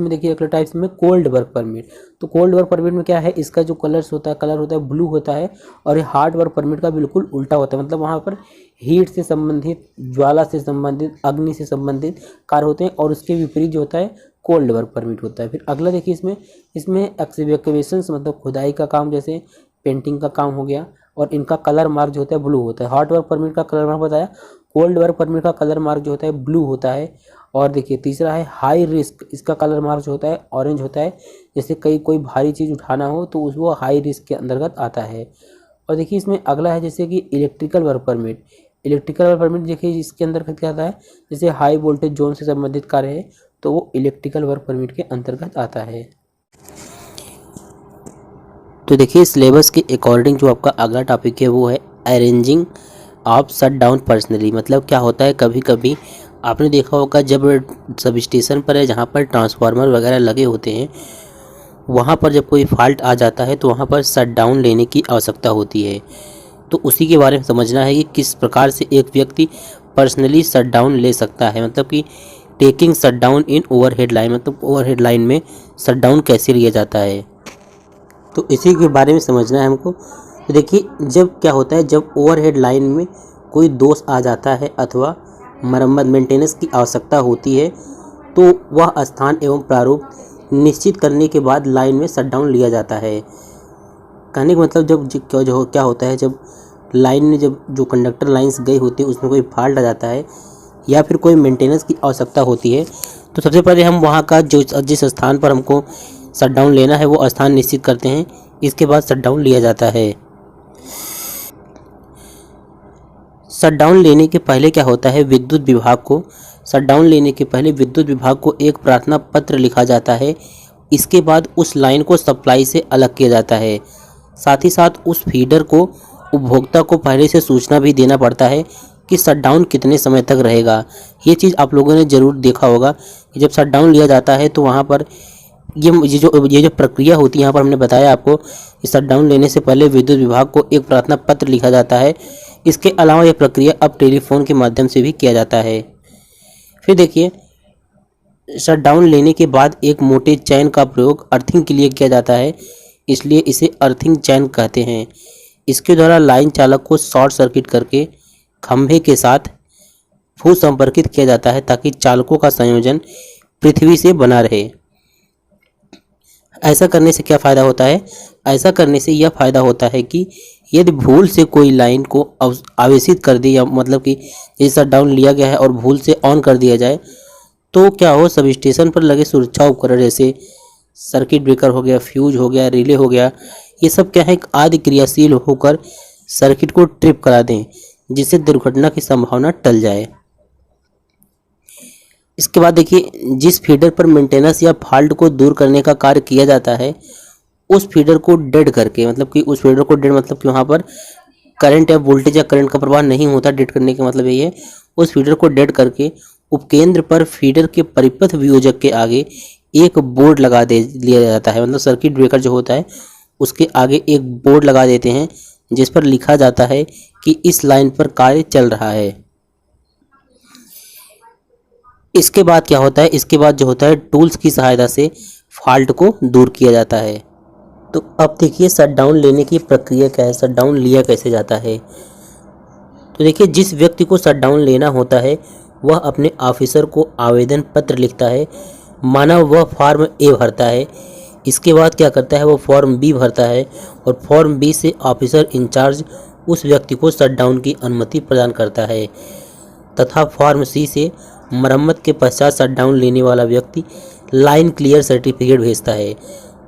में कोल्ड वर्क परमिट। तो कोल्ड वर्क परमिट में क्या है, इसका जो कलर होता है ब्लू होता है, और ये हार्ड वर्क परमिट का बिल्कुल उल्टा होता है। मतलब वहाँ पर हीट से संबंधित, ज्वाला से संबंधित, अग्नि से संबंधित कार्य होते हैं, और उसके विपरीत जो होता है कोल्ड वर्क परमिट होता है। फिर अगला देखिए इसमें एक्सकेवेशन मतलब खुदाई का काम, जैसे पेंटिंग का काम हो गया, और इनका कलर मार्क जो होता है ब्लू होता है। हॉट वर्क परमिट का कलर मार्क बताया, कोल्ड वर्क परमिट का कलर मार्क जो होता है ब्लू होता है। और देखिए तीसरा है हाई रिस्क, इसका कलर मार्क जो होता है ऑरेंज होता है। जैसे कोई भारी चीज़ उठाना हो तो वो हाई रिस्क के अंतर्गत आता है। और देखिए इसमें अगला है जैसे कि इलेक्ट्रिकल वर्क परमिट। देखिए इसके अंदर क्या आता है, जैसे हाई वोल्टेज जोन से संबंधित कार्य है तो वो इलेक्ट्रिकल वर्क परमिट के अंतर्गत आता है। तो देखिए सिलेबस के अकॉर्डिंग जो आपका अगला टॉपिक है वो है arranging of shut down personally. मतलब क्या होता है, कभी कभी आपने देखा होगा जब सब स्टेशन पर है जहाँ पर ट्रांसफार्मर वगैरह लगे होते हैं, वहाँ पर जब कोई फॉल्ट आ जाता है तो वहाँ पर शट डाउन लेने की आवश्यकता होती है। तो उसी के बारे में समझना है कि किस प्रकार से एक व्यक्ति पर्सनली शट डाउन ले सकता है, मतलब कि taking shut down in overhead line, मतलब ओवरहेड लाइन में शट डाउन कैसे लिया जाता है, तो इसी के बारे में समझना है हमको। तो देखिए, जब क्या होता है, जब ओवरहेड लाइन में कोई दोष आ जाता है अथवा मरम्मत मेंटेनेंस की आवश्यकता होती है, तो वह स्थान एवं प्रारूप निश्चित करने के बाद लाइन में शट डाउन लिया जाता है। कहने का मतलब जब क्या होता है, जब लाइन में जब जो कंडक्टर लाइंस गई होती है उसमें कोई फॉल्ट आ जाता है या फिर कोई मेंटेनेंस की आवश्यकता होती है, तो सबसे पहले हम वहाँ का जिस स्थान पर हमको शट डाउन लेना है वो स्थान निश्चित करते हैं, इसके बाद शट डाउन लिया जाता है। शट डाउन लेने के पहले क्या होता है, विद्युत विभाग को शट डाउन लेने के पहले विद्युत विभाग को एक प्रार्थना पत्र लिखा जाता है। इसके बाद उस लाइन को सप्लाई से अलग किया जाता है। साथ ही साथ उस फीडर को उपभोक्ता को पहले से सूचना भी देना पड़ता है कि शट डाउन कितने समय तक रहेगा। ये चीज़ आप लोगों ने ज़रूर देखा होगा कि जब शट डाउन लिया जाता है तो वहाँ पर ये जो प्रक्रिया होती है, यहाँ पर हमने बताया आपको कि शट डाउन लेने से पहले विद्युत विभाग को एक प्रार्थना पत्र लिखा जाता है। इसके अलावा यह प्रक्रिया अब टेलीफोन के माध्यम से भी किया जाता है। फिर देखिए, शट डाउन लेने के बाद एक मोटे चैन का प्रयोग अर्थिंग के लिए किया जाता है, इसलिए इसे अर्थिंग चैन कहते हैं। इसके द्वारा लाइन चालक को शॉर्ट सर्किट करके खंभे के साथ भू संपर्कित किया जाता है ताकि चालकों का संयोजन पृथ्वी से बना रहे। ऐसा करने से क्या फ़ायदा होता है, ऐसा करने से यह फ़ायदा होता है कि यदि भूल से कोई लाइन को आवेशित कर दी, या मतलब कि जैसे शट डाउन लिया गया है और भूल से ऑन कर दिया जाए, तो क्या हो, सब स्टेशन पर लगे सुरक्षा उपकरण जैसे सर्किट ब्रेकर हो गया, फ्यूज हो गया, रिले हो गया, ये सब क्या है, आदि क्रियाशील होकर सर्किट को ट्रिप करा दें, जिससे दुर्घटना की संभावना टल जाए। इसके बाद देखिए, जिस फीडर पर मेंटेनेंस या फॉल्ट को दूर करने का कार्य किया जाता है, उस फीडर को डेड करके, मतलब कि उस फीडर को डेड मतलब कि वहाँ पर करंट या वोल्टेज या करंट का प्रवाह नहीं होता, डेड करने का मतलब यही है, उस फीडर को डेड करके उपकेंद्र पर फीडर के परिपथ वियोजक के आगे एक बोर्ड लगा दे लिया जाता है। मतलब सर्किट ब्रेकर जो होता है उसके आगे एक बोर्ड लगा देते हैं जिस पर लिखा जाता है कि इस लाइन पर कार्य चल रहा है। इसके बाद क्या होता है, इसके बाद जो होता है टूल्स की सहायता से फॉल्ट को दूर किया जाता है। तो अब देखिए, शट डाउन लेने की प्रक्रिया क्या है, शट डाउन लिया कैसे जाता है। तो देखिए, जिस व्यक्ति को शट डाउन लेना होता है वह अपने ऑफिसर को आवेदन पत्र लिखता है, माना वह फॉर्म ए भरता है। इसके बाद क्या करता है, वो फॉर्म बी भरता है और फॉर्म बी से ऑफिसर इंचार्ज उस व्यक्ति को शट डाउन की अनुमति प्रदान करता है तथा फॉर्म सी से मरम्मत के पश्चात शट डाउन लेने वाला व्यक्ति लाइन क्लियर सर्टिफिकेट भेजता है।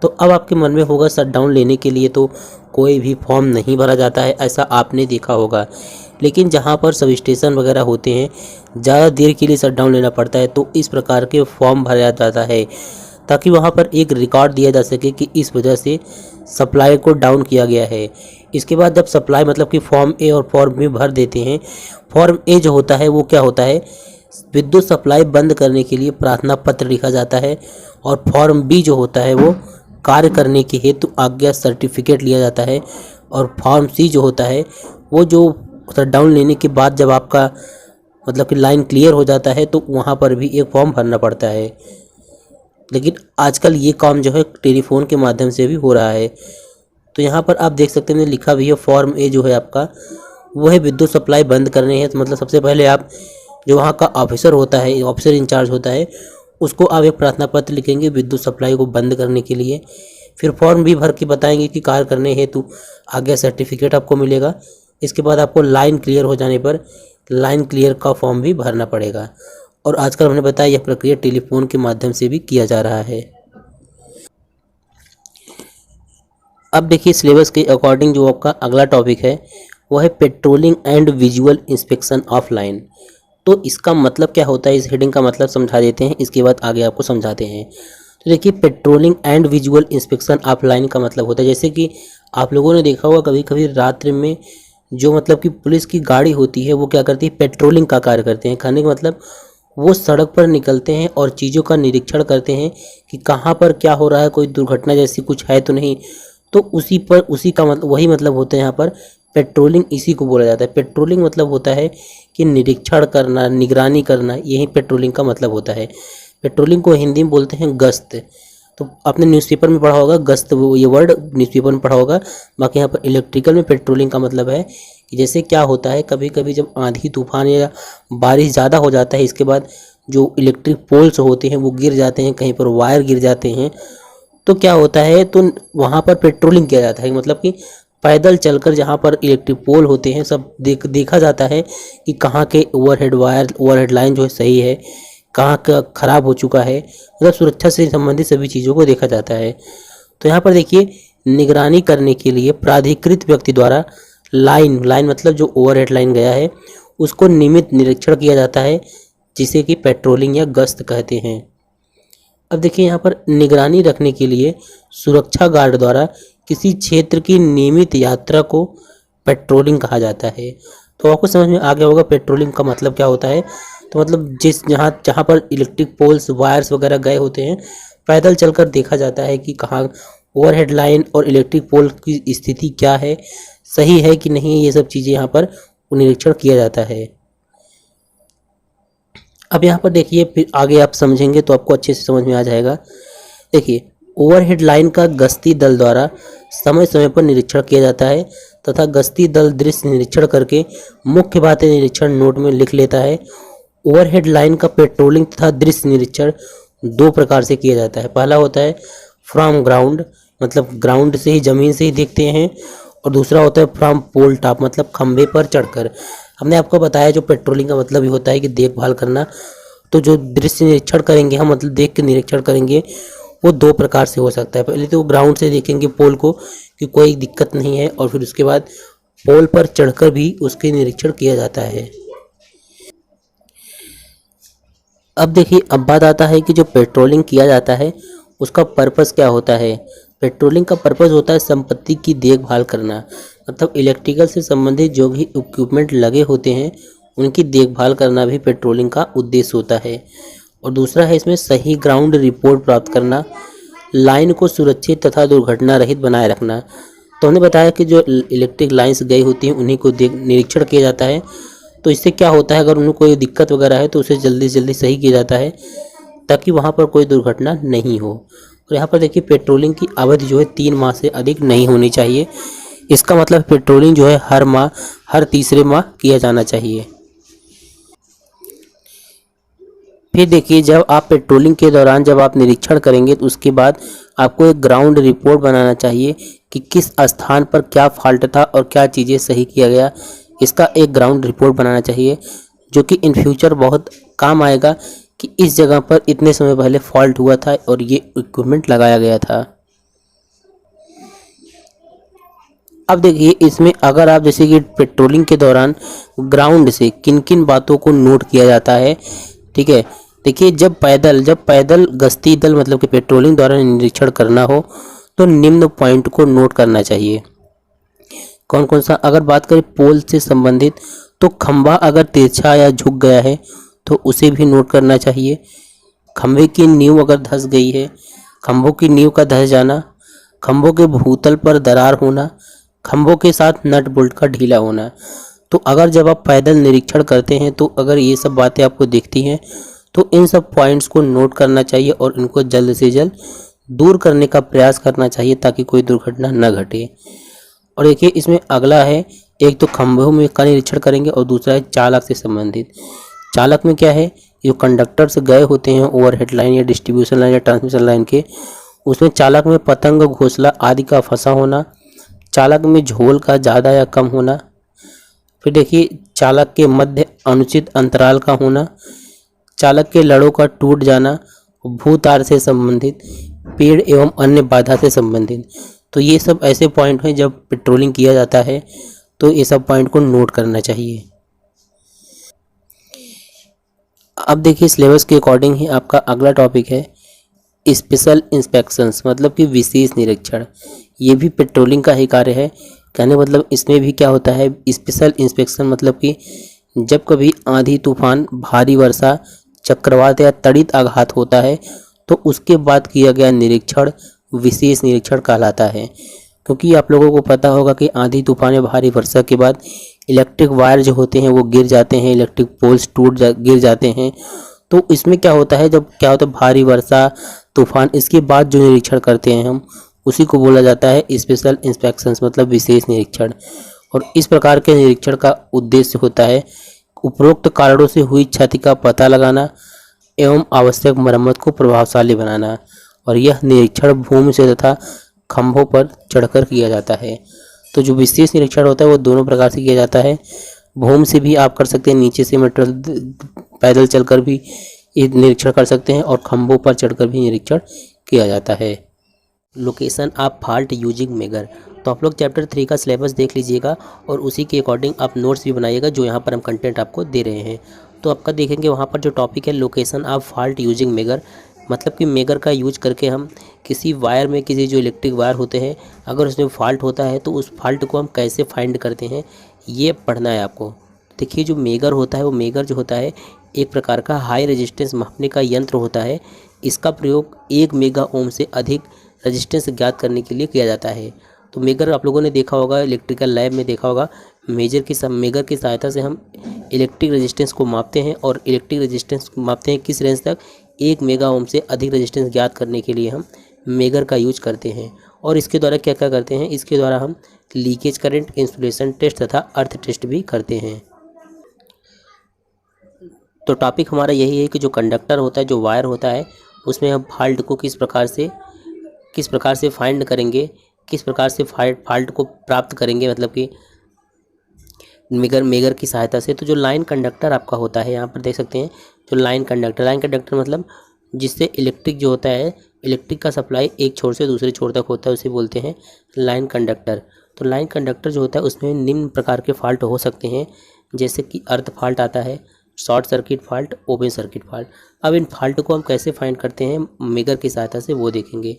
तो अब आपके मन में होगा, शट डाउन लेने के लिए तो कोई भी फॉर्म नहीं भरा जाता है, ऐसा आपने देखा होगा। लेकिन जहाँ पर सब स्टेशन वगैरह होते हैं, ज़्यादा देर के लिए शट डाउन लेना पड़ता है, तो इस प्रकार के फॉर्म भरा जाता है ताकि वहाँ पर एक रिकॉर्ड दिया जा सके कि इस वजह से सप्लाई को डाउन किया गया है। इसके बाद जब सप्लाई मतलब कि फॉर्म ए और फॉर्म बी भर देते हैं, फॉर्म ए जो होता है वो क्या होता है, विद्युत सप्लाई बंद करने के लिए प्रार्थना पत्र लिखा जाता है, और फॉर्म बी जो होता है वो कार्य करने के हेतु आज्ञा सर्टिफिकेट लिया जाता है, और फॉर्म सी जो होता है वो जो शट डाउन लेने के बाद जब आपका मतलब कि लाइन क्लियर हो जाता है तो वहाँ पर भी एक फॉर्म भरना पड़ता है। लेकिन आजकल ये काम जो है टेलीफोन के माध्यम से भी हो रहा है। तो यहाँ पर आप देख सकते हैं लिखा भी है, फॉर्म ए जो है आपका वो है विद्युत सप्लाई बंद करने है। तो मतलब सबसे पहले आप जो वहाँ का ऑफिसर होता है, ऑफिसर इंचार्ज होता है, उसको आप एक प्रार्थना पत्र लिखेंगे विद्युत सप्लाई को बंद करने के लिए। फिर फॉर्म भी भर के बताएंगे कि कार्य करने हेतु आज्ञा सर्टिफिकेट आपको मिलेगा। इसके बाद आपको लाइन क्लियर हो जाने पर लाइन क्लियर का फॉर्म भी भरना पड़ेगा। और आजकल हमने बताया यह प्रक्रिया टेलीफोन के माध्यम से भी किया जा रहा है। अब देखिए, सिलेबस के अकॉर्डिंग जो आपका अगला टॉपिक है वो है patrolling and visual inspection of line. तो इसका मतलब क्या होता है, इस हेडिंग का मतलब समझा देते हैं, इसके बाद आगे आपको समझाते हैं। तो देखिए, patrolling and visual inspection of line का मतलब होता है, जैसे कि आप लोगों ने देखा होगा कभी कभी रात्रि में जो मतलब कि पुलिस की गाड़ी होती है वो क्या करती है, पेट्रोलिंग का कार्य करते हैं। कहने का मतलब वो सड़क पर निकलते हैं और चीज़ों का निरीक्षण करते हैं कि कहाँ पर क्या हो रहा है, कोई दुर्घटना जैसी कुछ है तो नहीं। तो उसी का मतलब वही मतलब होता है यहाँ पर पेट्रोलिंग, इसी को बोला जाता है। पेट्रोलिंग मतलब होता है कि निरीक्षण करना, निगरानी करना, यही पेट्रोलिंग का मतलब होता है। पेट्रोलिंग को हिंदी में बोलते हैं गश्त। तो आपने न्यूज़पेपर में पढ़ा होगा गश्त, ये वर्ड न्यूज़पेपर में पढ़ा होगा। बाकी यहाँ पर इलेक्ट्रिकल में पेट्रोलिंग का मतलब है कि जैसे क्या होता है, कभी कभी जब आंधी तूफान या बारिश ज़्यादा हो जाता है, इसके बाद जो इलेक्ट्रिक पोल्स होते हैं वो गिर जाते हैं, कहीं पर वायर गिर जाते हैं, तो क्या होता है, तो वहाँ पर पेट्रोलिंग किया जाता है। मतलब कि पैदल चलकर जहाँ पर इलेक्ट्रिक पोल होते हैं सब देखा जाता है कि कहाँ के ओवरहेड वायर, ओवरहेड लाइन जो है सही है, कहाँ का ख़राब हो चुका है, मतलब सुरक्षा से संबंधित सभी चीज़ों को देखा जाता है। तो यहाँ पर देखिए, निगरानी करने के लिए प्राधिकृत व्यक्ति द्वारा लाइन मतलब जो ओवरहेड लाइन गया है उसको नियमित निरीक्षण किया जाता है, जिसे कि पेट्रोलिंग या गश्त कहते हैं। अब देखिए यहाँ पर निगरानी रखने के लिए सुरक्षा गार्ड द्वारा किसी क्षेत्र की नियमित यात्रा को पेट्रोलिंग कहा जाता है। तो आपको समझ में आ गया होगा पेट्रोलिंग का मतलब क्या होता है। तो मतलब जहाँ पर इलेक्ट्रिक पोल्स, वायर्स वगैरह गए होते हैं, पैदल चलकर देखा जाता है कि कहाँ ओवरहेड लाइन और इलेक्ट्रिक पोल की स्थिति क्या है, सही है कि नहीं, ये सब चीज़ें यहाँ पर निरीक्षण किया जाता है। अब यहाँ पर देखिए, फिर आगे आप समझेंगे तो आपको अच्छे से समझ में आ जाएगा। देखिए, ओवरहेड लाइन का गश्ती दल द्वारा समय समय पर निरीक्षण किया जाता है तथा गश्ती दल दृश्य निरीक्षण करके मुख्य बातें निरीक्षण नोट में लिख लेता है। ओवरहेड लाइन का पेट्रोलिंग तथा दृश्य निरीक्षण दो प्रकार से किया जाता है। पहला होता है फ्रॉम ग्राउंड, मतलब ग्राउंड से ही, ज़मीन से ही देखते हैं, और दूसरा होता है फ्रॉम पोल टॉप, मतलब खंभे पर चढ़कर। हमने आपको बताया जो पेट्रोलिंग का मतलब ही होता है कि देखभाल करना। तो जो दृश्य निरीक्षण करेंगे हम, मतलब देख के निरीक्षण करेंगे, वो दो प्रकार से हो सकता है। पहले तो ग्राउंड से देखेंगे पोल को कि कोई दिक्कत नहीं है, और फिर उसके बाद पोल पर चढ़कर भी उसके निरीक्षण किया जाता है। अब देखिए, अब बात आता है कि जो पेट्रोलिंग किया जाता है उसका पर्पस क्या होता है। पेट्रोलिंग का पर्पस होता है संपत्ति की देखभाल करना, मतलब इलेक्ट्रिकल से संबंधित जो भी इक्विपमेंट लगे होते हैं उनकी देखभाल करना भी पेट्रोलिंग का उद्देश्य होता है। और दूसरा है इसमें सही ग्राउंड रिपोर्ट प्राप्त करना, लाइन को सुरक्षित तथा दुर्घटना रहित बनाए रखना। तो हमने बताया कि जो इलेक्ट्रिक लाइंस गई होती हैं उन्हीं को निरीक्षण किया जाता है। तो इससे क्या होता है, अगर उन्हें कोई दिक्कत वगैरह है तो उसे जल्दी से जल्दी सही किया जाता है ताकि वहाँ पर कोई दुर्घटना नहीं हो। और यहाँ पर देखिए, पेट्रोलिंग की अवधि जो है 3 माह से अधिक नहीं होनी चाहिए। इसका मतलब पेट्रोलिंग जो है हर माह, हर तीसरे माह किया जाना चाहिए। फिर देखिए, जब आप पेट्रोलिंग के दौरान जब आप निरीक्षण करेंगे तो उसके बाद आपको एक ग्राउंड रिपोर्ट बनाना चाहिए कि किस स्थान पर क्या फॉल्ट था और क्या चीज़ें सही किया गया। इसका एक ग्राउंड रिपोर्ट बनाना चाहिए जो कि इन फ्यूचर बहुत काम आएगा कि इस जगह पर इतने समय पहले फॉल्ट हुआ था और ये इक्विपमेंट लगाया गया था। अब देखिए, इसमें अगर आप जैसे कि पेट्रोलिंग के दौरान ग्राउंड से किन किन बातों को नोट किया जाता है, ठीक है। देखिए, जब पैदल गश्ती दल मतलब कि पेट्रोलिंग द्वारा निरीक्षण करना हो तो निम्न पॉइंट को नोट करना चाहिए। कौन कौन सा, अगर बात करें पोल से संबंधित, तो खंभा अगर तिरछा या झुक गया है तो उसे भी नोट करना चाहिए। खंभे की नींव अगर धंस गई है, खंभों की नींव का धंस जाना, खंभों के भूतल पर दरार होना, खंभों के साथ नट बोल्ट का ढीला होना। तो अगर जब आप पैदल निरीक्षण करते हैं तो अगर ये सब बातें आपको दिखती हैं तो इन सब पॉइंट्स को नोट करना चाहिए और इनको जल्द से जल्द दूर करने का प्रयास करना चाहिए ताकि कोई दुर्घटना न घटे। और देखिए, इसमें अगला है, एक तो खंभों में का निरीक्षण करेंगे और दूसरा है चालक से संबंधित। चालक में क्या है, जो कंडक्टर से गए होते हैं ओवरहेड लाइन या डिस्ट्रीब्यूशन लाइन या ट्रांसमिशन लाइन के, उसमें चालक में पतंग, घोंसला आदि का फंसा होना, चालक में झोल का ज़्यादा या कम होना। फिर देखिए, चालक के मध्य अनुचित अंतराल का होना, चालक के लड़ों का टूट जाना, भूतार से संबंधित, पेड़ एवं अन्य बाधा से संबंधित। तो ये सब ऐसे पॉइंट हैं जब पेट्रोलिंग किया जाता है तो ये सब पॉइंट को नोट करना चाहिए। अब देखिए, सिलेबस के अकॉर्डिंग ही आपका अगला टॉपिक है स्पेशल इंस्पेक्शंस, मतलब कि विशेष निरीक्षण। ये भी पेट्रोलिंग का ही कार्य है। कहने मतलब इसमें भी क्या होता है, स्पेशल इंस्पेक्शन मतलब कि जब कभी आंधी तूफान, भारी वर्षा, चक्रवात या त्वरित आघात होता है तो उसके बाद किया गया निरीक्षण विशेष निरीक्षण कहलाता है। क्योंकि आप लोगों को पता होगा कि आंधी तूफान या भारी वर्षा के बाद इलेक्ट्रिक वायर जो होते हैं वो गिर जाते हैं, इलेक्ट्रिक पोल्स गिर जाते हैं। तो इसमें क्या होता है, जब क्या होता है भारी वर्षा तूफान, इसके बाद जो निरीक्षण करते हैं हम, उसी को बोला जाता है स्पेशल इंस्पेक्शंस, मतलब विशेष निरीक्षण। और इस प्रकार के निरीक्षण का उद्देश्य होता है उपरोक्त कारणों से हुई क्षति का पता लगाना एवं आवश्यक मरम्मत को प्रभावशाली बनाना। और यह निरीक्षण भूमि से तथा खंभों पर चढ़कर किया जाता है। तो जो विशेष निरीक्षण होता है वो दोनों प्रकार से किया जाता है। भूमि से भी आप कर सकते हैं, नीचे से मटेरियल पैदल चलकर भी ये निरीक्षण कर सकते हैं, और खंभों पर चढ़कर भी निरीक्षण किया जाता है। Location of fault using megger. तो आप लोग चैप्टर 3 का सिलेबस देख लीजिएगा और उसी के अकॉर्डिंग आप नोट्स भी बनाइएगा जो यहाँ पर हम कंटेंट आपको दे रहे हैं। तो आपका देखेंगे वहाँ पर जो टॉपिक है location of fault using megger, मतलब कि मेगर का यूज करके हम किसी वायर में, किसी जो इलेक्ट्रिक वायर होते हैं, अगर उसमें फॉल्ट होता है तो उस फॉल्ट को हम कैसे फाइंड करते हैं ये पढ़ना है आपको। देखिए जो मेगर होता है वो मेगर जो होता है एक प्रकार का हाई रेजिस्टेंस मापने का यंत्र होता है। इसका प्रयोग 1 मेगा ओम से अधिक रेजिस्टेंस ज्ञात करने के लिए किया जाता है। तो मेगर आप लोगों ने देखा होगा, इलेक्ट्रिकल लैब में देखा होगा, मेगर की सहायता से हम इलेक्ट्रिक रेजिस्टेंस को मापते हैं, और इलेक्ट्रिक रेजिस्टेंस मापते हैं किस रेंज तक, 1 मेगा ओम से अधिक रेजिस्टेंस ज्ञात करने के लिए हम मेगर का यूज करते हैं। और इसके द्वारा क्या क्या करते हैं, इसके द्वारा हम लीकेज करंट, इंसुलेशन टेस्ट तथा अर्थ टेस्ट भी करते हैं। तो टॉपिक हमारा यही है कि जो कंडक्टर होता है, जो वायर होता है, उसमें हम फॉल्ट को किस प्रकार से फाइंड करेंगे, किस प्रकार से फॉल्ट को प्राप्त करेंगे, मतलब कि मेगर की सहायता से। तो जो लाइन कंडक्टर आपका होता है, यहाँ पर देख सकते हैं जो लाइन कंडक्टर मतलब जिससे इलेक्ट्रिक जो होता है, इलेक्ट्रिक का सप्लाई एक छोर से दूसरे छोर तक होता है, उसे बोलते हैं लाइन कंडक्टर। तो लाइन कंडक्टर जो होता है उसमें निम्न प्रकार के फॉल्ट हो सकते हैं, जैसे कि अर्थ फॉल्ट आता है, short circuit fault, open circuit fault. अब इन फॉल्ट को हम कैसे फाइंड करते हैं मेगर की सहायता से, वो देखेंगे।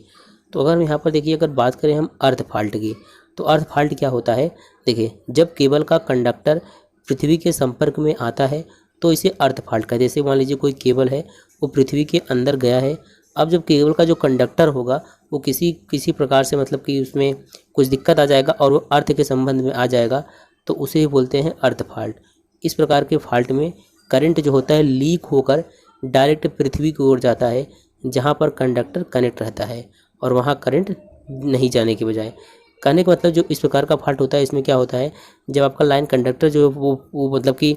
तो अगर यहाँ पर देखिए, अगर बात करें हम अर्थ फॉल्ट की, तो अर्थ फॉल्ट क्या होता है, देखिए जब केबल का कंडक्टर पृथ्वी के संपर्क में आता है तो इसे अर्थ फॉल्ट कहते हैं। जैसे मान लीजिए कोई केबल है वो पृथ्वी के अंदर गया है, अब जब केबल का जो कंडक्टर होगा वो किसी प्रकार से, मतलब कि उसमें कुछ दिक्कत आ जाएगा और वो अर्थ के संबंध में आ जाएगा, तो उसे ही बोलते हैं अर्थ फॉल्ट। इस प्रकार के फॉल्ट में करंट जो होता है लीक होकर डायरेक्ट पृथ्वी की ओर जाता है, जहाँ पर कंडक्टर कनेक्ट रहता है, और वहाँ करंट नहीं जाने के बजाय। कहने का मतलब जो इस प्रकार का फॉल्ट होता है, इसमें क्या होता है, जब आपका लाइन कंडक्टर जो वो मतलब कि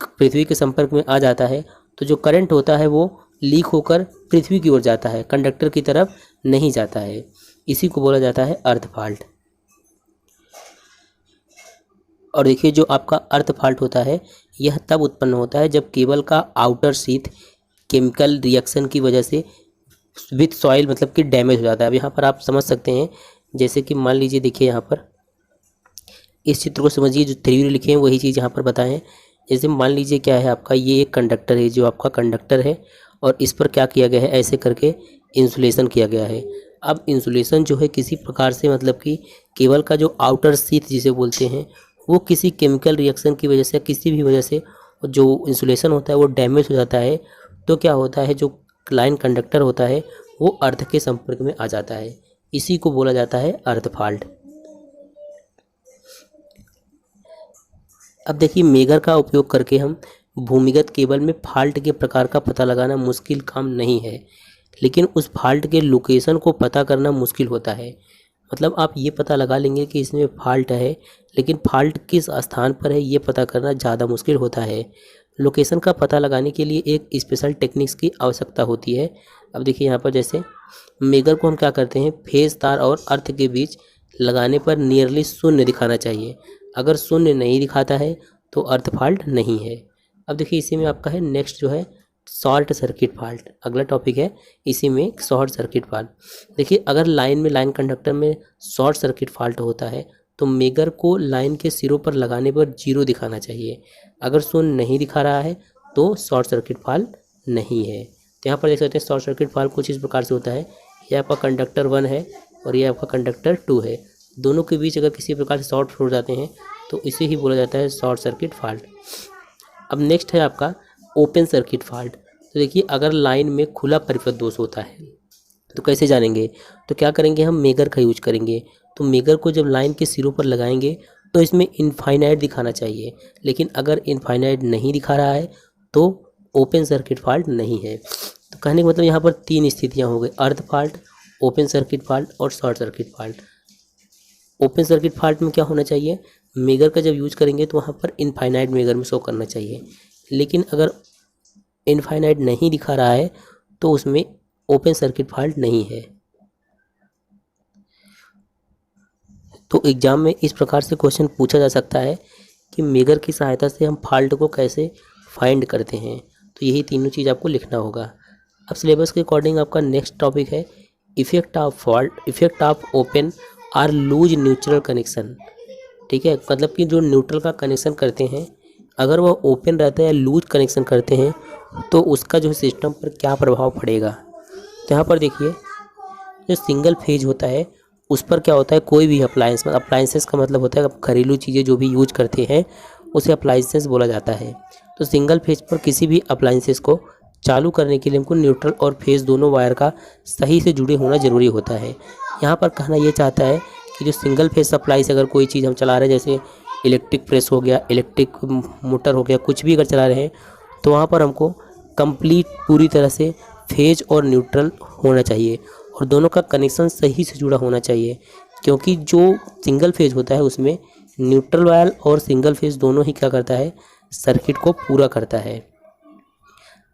पृथ्वी के संपर्क में आ जाता है, तो जो करंट होता है वो लीक होकर पृथ्वी की ओर जाता है, कंडक्टर की तरफ नहीं जाता है। इसी को बोला जाता है अर्थ फॉल्ट। और देखिए जो आपका अर्थ फॉल्ट होता है यह तब उत्पन्न होता है जब केबल का आउटर शीथ केमिकल रिएक्शन की वजह से विथ सॉइल, मतलब कि डैमेज हो जाता है। अब यहाँ पर आप समझ सकते हैं, जैसे कि मान लीजिए देखिए यहाँ पर इस चित्र को समझिए, जो थ्योरी लिखे हैं वही चीज़ यहाँ पर बताएं। जैसे मान लीजिए क्या है आपका, ये एक कंडक्टर है, जो आपका कंडक्टर है, और इस पर क्या किया गया है, ऐसे करके इंसुलेशन किया गया है। अब इंसुलेशन जो है किसी प्रकार से, मतलब कि केबल का जो आउटर शीथ जिसे बोलते हैं, वो किसी केमिकल रिएक्शन की वजह से, किसी भी वजह से जो इंसुलेशन होता है वो डैमेज हो जाता है। तो क्या होता है, जो लाइन कंडक्टर होता है वो अर्थ के संपर्क में आ जाता है। इसी को बोला जाता है अर्थ फॉल्ट। अब देखिए मेगर का उपयोग करके हम भूमिगत केबल में फॉल्ट के प्रकार का पता लगाना मुश्किल काम नहीं है, लेकिन उस फॉल्ट के लोकेशन को पता करना मुश्किल होता है। मतलब आप ये पता लगा लेंगे कि इसमें फॉल्ट है, लेकिन फॉल्ट किस स्थान पर है ये पता करना ज़्यादा मुश्किल होता है। लोकेशन का पता लगाने के लिए एक स्पेशल टेक्निक्स की आवश्यकता होती है। अब देखिए यहाँ पर जैसे मेगर को हम क्या करते हैं, फेज तार और अर्थ के बीच लगाने पर नियरली शून्य दिखाना चाहिए। अगर शून्य नहीं दिखाता है तो अर्थ फॉल्ट नहीं है। अब देखिए इसी में आपका है नेक्स्ट जो है शॉर्ट सर्किट फॉल्ट, अगला टॉपिक है इसी में शॉर्ट सर्किट फॉल्ट। देखिए अगर लाइन कंडक्टर में शॉर्ट सर्किट फॉल्ट होता है तो मेगर को लाइन के सिरों पर लगाने पर 0 दिखाना चाहिए। अगर शून्य नहीं दिखा रहा है तो शॉर्ट सर्किट फॉल्ट नहीं है। तो यहाँ पर देख सकते हैं शॉर्ट सर्किट फॉल्ट कुछ इस प्रकार से होता है, ये आपका कंडक्टर 1 है और ये आपका कंडक्टर 2 है, दोनों के बीच अगर किसी प्रकार से शॉर्ट हो जाते हैं तो इसे ही बोला जाता है शॉर्ट सर्किट फॉल्ट। अब नेक्स्ट है आपका ओपन सर्किट फॉल्ट। तो देखिए अगर लाइन में खुला परिपथ दोष होता है तो कैसे जानेंगे, तो क्या करेंगे, हम मेगर का यूज करेंगे। तो मेगर को जब लाइन के सिरों पर लगाएंगे तो इसमें इनफाइनाइट दिखाना चाहिए, लेकिन अगर इनफाइनाइट नहीं दिखा रहा है तो ओपन सर्किट फॉल्ट नहीं है। तो कहने का मतलब यहाँ पर 3 स्थितियाँ हो गई, earth fault, open circuit fault और short circuit fault. Open circuit fault में क्या होना चाहिए, मेगर का जब यूज करेंगे तो वहाँ पर इनफाइनाइट मेगर में शो करना चाहिए, लेकिन अगर इनफाइनाइट नहीं दिखा रहा है तो उसमें ओपन सर्किट फॉल्ट नहीं है। तो एग्जाम में इस प्रकार से क्वेश्चन पूछा जा सकता है कि मेगर की सहायता से हम फॉल्ट को कैसे फाइंड करते हैं। तो यही तीनों चीज़ आपको लिखना होगा। अब सिलेबस के अकॉर्डिंग आपका नेक्स्ट टॉपिक है effect of fault, effect of open और लूज न्यूट्रल कनेक्शन। ठीक है, मतलब कि जो न्यूट्रल का कनेक्शन करते हैं अगर वह ओपन रहता है या लूज कनेक्शन करते हैं तो उसका जो सिस्टम पर क्या प्रभाव पड़ेगा। तो यहाँ पर देखिए जो सिंगल फेज होता है उस पर क्या होता है, कोई भी अप्लायंस, अप्लायंसेस का मतलब होता है आप घरेलू चीज़ें जो भी यूज करते हैं उसे अप्लायंसेस बोला जाता है। तो सिंगल फेज पर किसी भी अप्लायंसेस को चालू करने के लिए हमको न्यूट्रल और फेज दोनों वायर का सही से जुड़े होना ज़रूरी होता है। यहाँ पर कहना ये चाहता है कि जो सिंगल फेज सप्लाई से अगर कोई चीज़ हम चला रहे हैं, जैसे इलेक्ट्रिक प्रेस हो गया, इलेक्ट्रिक मोटर हो गया, कुछ भी अगर चला रहे हैं तो वहाँ पर हमको कंप्लीट पूरी तरह से फेज और न्यूट्रल होना चाहिए और दोनों का कनेक्शन सही से जुड़ा होना चाहिए, क्योंकि जो सिंगल फेज होता है उसमें न्यूट्रल वायर और सिंगल फेज दोनों ही क्या करता है, सर्किट को पूरा करता है।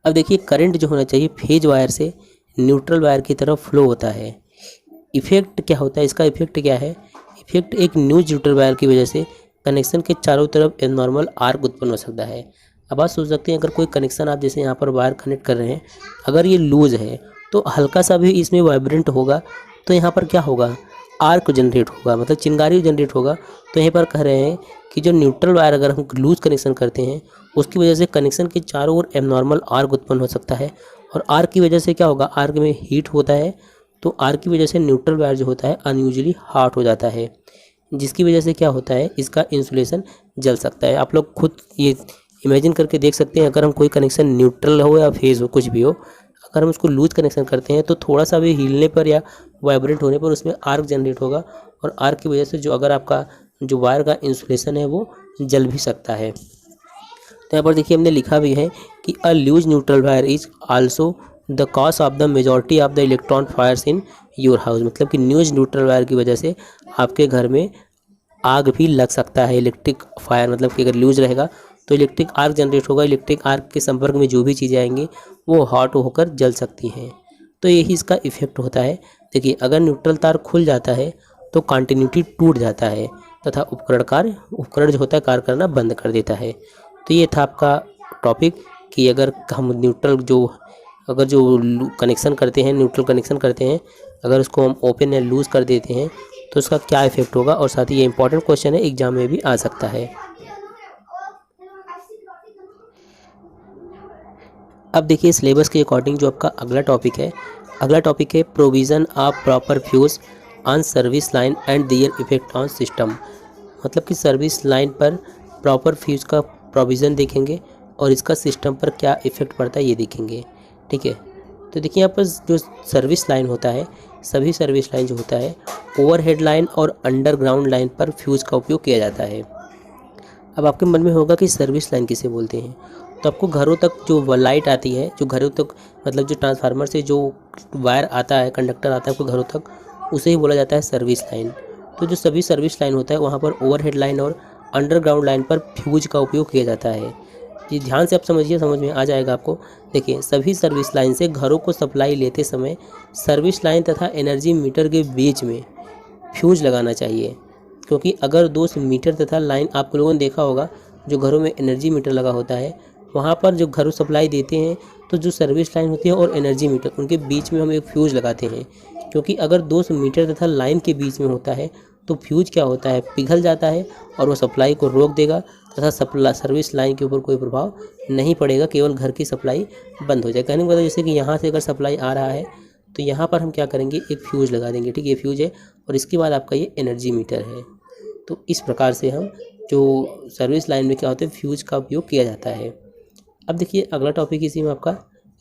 अब देखिए करंट जो होना चाहिए फेज वायर से न्यूट्रल वायर की तरफ फ्लो होता है। इफेक्ट क्या होता है, इसका इफेक्ट क्या है, इफेक्ट एक न्यूज न्यूट्रल वायर की वजह से कनेक्शन के चारों तरफ एबनॉर्मल आर्क उत्पन्न हो सकता है। अब आप सोच सकते हैं अगर कोई कनेक्शन आप जैसे यहाँ पर वायर कनेक्ट कर रहे हैं, अगर ये लूज है तो हल्का सा भी इसमें वाइब्रेंट होगा तो यहाँ पर क्या होगा, आर्क जनरेट होगा, मतलब चिंगारी जनरेट होगा। तो यहाँ पर कह रहे हैं कि जो न्यूट्रल वायर अगर हम लूज कनेक्शन करते हैं उसकी वजह से कनेक्शन के चारों ओर एबनॉर्मल आर्क उत्पन्न हो सकता है और आर्क की वजह से क्या होगा, आर्क में हीट होता है तो आर्क की वजह से न्यूट्रल वायर जो होता है अनयूजुअली हॉट हो जाता है, जिसकी वजह से क्या होता है, इसका इंसुलेशन जल सकता है। आप लोग खुद ये इमेजिन करके देख सकते हैं, अगर हम कोई कनेक्शन न्यूट्रल हो या फेज हो कुछ भी हो, अगर हम उसको लूज कनेक्शन करते हैं तो थोड़ा सा भी हिलने पर या वाइब्रेट होने पर उसमें आर्क जनरेट होगा और आर्क की वजह से जो अगर आपका जो वायर का इंसुलेशन है वो जल भी सकता है। तो यहाँ पर देखिए हमने लिखा भी है कि a loose neutral wire is also the cause of the majority of the electron fires in your house. मतलब कि न्यूज न्यूट्रल वायर की वजह से आपके घर में आग भी लग सकता है। इलेक्ट्रिक फायर मतलब कि अगर लूज रहेगा तो इलेक्ट्रिक आर्क जनरेट होगा, इलेक्ट्रिक आर्क के संपर्क में जो भी चीज़ें आएंगी वो हॉट होकर जल सकती हैं। तो यही इसका इफेक्ट होता है। देखिए अगर न्यूट्रल तार खुल जाता है तो कंटिन्यूटी टूट जाता है तथा उपकरण जो होता है कार्य करना बंद कर देता है। तो ये था आपका टॉपिक कि अगर हम न्यूट्रल जो कनेक्शन करते हैं, न्यूट्रल कनेक्शन करते हैं, अगर उसको हम ओपन या लूज कर देते हैं तो उसका क्या इफेक्ट होगा। और साथ ही ये इंपॉर्टेंट क्वेश्चन है, एग्जाम में भी आ सकता है। अब देखिए सिलेबस के अकॉर्डिंग जो आपका अगला टॉपिक है provision of proper fuse on service line and their effect on system. मतलब कि सर्विस लाइन पर प्रॉपर फ्यूज का प्रोविज़न देखेंगे और इसका सिस्टम पर क्या इफेक्ट पड़ता है ये देखेंगे। ठीक है, तो देखिए यहाँ पर जो सर्विस लाइन होता है, सभी सर्विस लाइन जो होता है ओवरहेड लाइन और अंडरग्राउंड लाइन पर फ्यूज़ का उपयोग किया जाता है। अब आपके मन में होगा कि सर्विस लाइन किसे बोलते हैं, तो आपको घरों तक जो लाइट आती है, जो घरों तक मतलब जो ट्रांसफार्मर से जो वायर आता है, कंडक्टर आता है आपको घरों तक, उसे ही बोला जाता है सर्विस लाइन। तो जो सभी सर्विस लाइन होता है वहाँ पर ओवरहेड लाइन और अंडरग्राउंड लाइन पर फ्यूज का उपयोग किया जाता है। जी ध्यान से आप समझिए, समझ में आ जाएगा आपको। देखिए सभी सर्विस लाइन से घरों को सप्लाई लेते समय सर्विस लाइन तथा एनर्जी मीटर के बीच में फ्यूज लगाना चाहिए, क्योंकि अगर 2 मीटर तथा लाइन, आप लोगों ने देखा होगा जो घरों में एनर्जी मीटर लगा होता है वहाँ पर जो घरों सप्लाई देते हैं तो जो सर्विस लाइन होती है और एनर्जी मीटर उनके बीच में हम एक फ्यूज़ लगाते हैं, क्योंकि अगर 2 मीटर तथा लाइन के बीच में होता है तो फ्यूज क्या होता है, पिघल जाता है और वो सप्लाई को रोक देगा तथा सर्विस लाइन के ऊपर कोई प्रभाव नहीं पड़ेगा, केवल घर की सप्लाई बंद हो जाए। कहने का मतलब जैसे कि यहाँ से अगर सप्लाई आ रहा है तो यहाँ पर हम क्या करेंगे, एक फ्यूज़ लगा देंगे। ठीक है, ये फ्यूज़ है और इसके बाद आपका ये एनर्जी मीटर है। तो इस प्रकार से हम जो सर्विस लाइन में क्या होता है फ्यूज का उपयोग किया जाता है। अब देखिए अगला टॉपिक इसी में आपका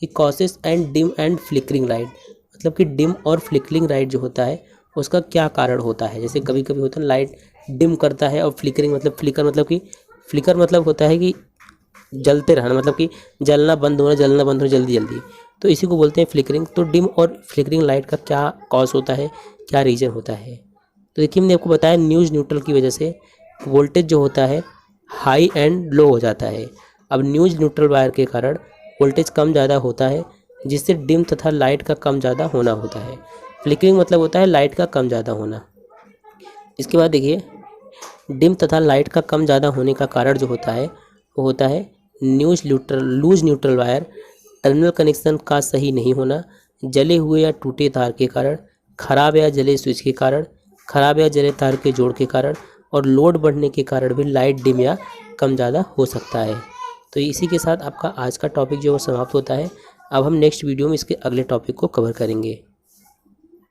कि causes and dim and flickering light, मतलब कि डिम और फ्लिकरिंग लाइट जो होता है उसका क्या कारण होता है। जैसे कभी कभी होता है लाइट डिम करता है, और फ्लिकरिंग मतलब फ्लिकर मतलब होता है कि जलते रहना, मतलब कि जलना बंद होना जल्दी जल्दी, तो इसी को बोलते हैं फ्लिकरिंग। तो डिम और फ्लिकरिंग लाइट का क्या कॉज होता है, क्या रीज़न होता है। तो देखिए मैंने आपको बताया न्यूज़ न्यूट्रल की वजह से वोल्टेज जो होता है हाई एंड लो हो जाता है। अब न्यूज़ न्यूट्रल वायर के कारण वोल्टेज कम ज़्यादा होता है, जिससे डिम तथा लाइट का कम ज़्यादा होना होता है। फ्लिकरिंग मतलब होता है लाइट का कम ज़्यादा होना। इसके बाद देखिए डिम तथा लाइट का कम ज़्यादा होने का कारण जो होता है वो होता है loose neutral wire, terminal connection का सही नहीं होना, जले हुए या टूटे तार के कारण, खराब या जले स्विच के कारण, खराब या जले तार के जोड़ के कारण, और लोड बढ़ने के कारण भी लाइट डिम या कम ज़्यादा हो सकता है। तो इसी के साथ आपका आज का टॉपिक जो है वो समाप्त होता है। अब हम नेक्स्ट वीडियो में इसके अगले टॉपिक को कवर करेंगे।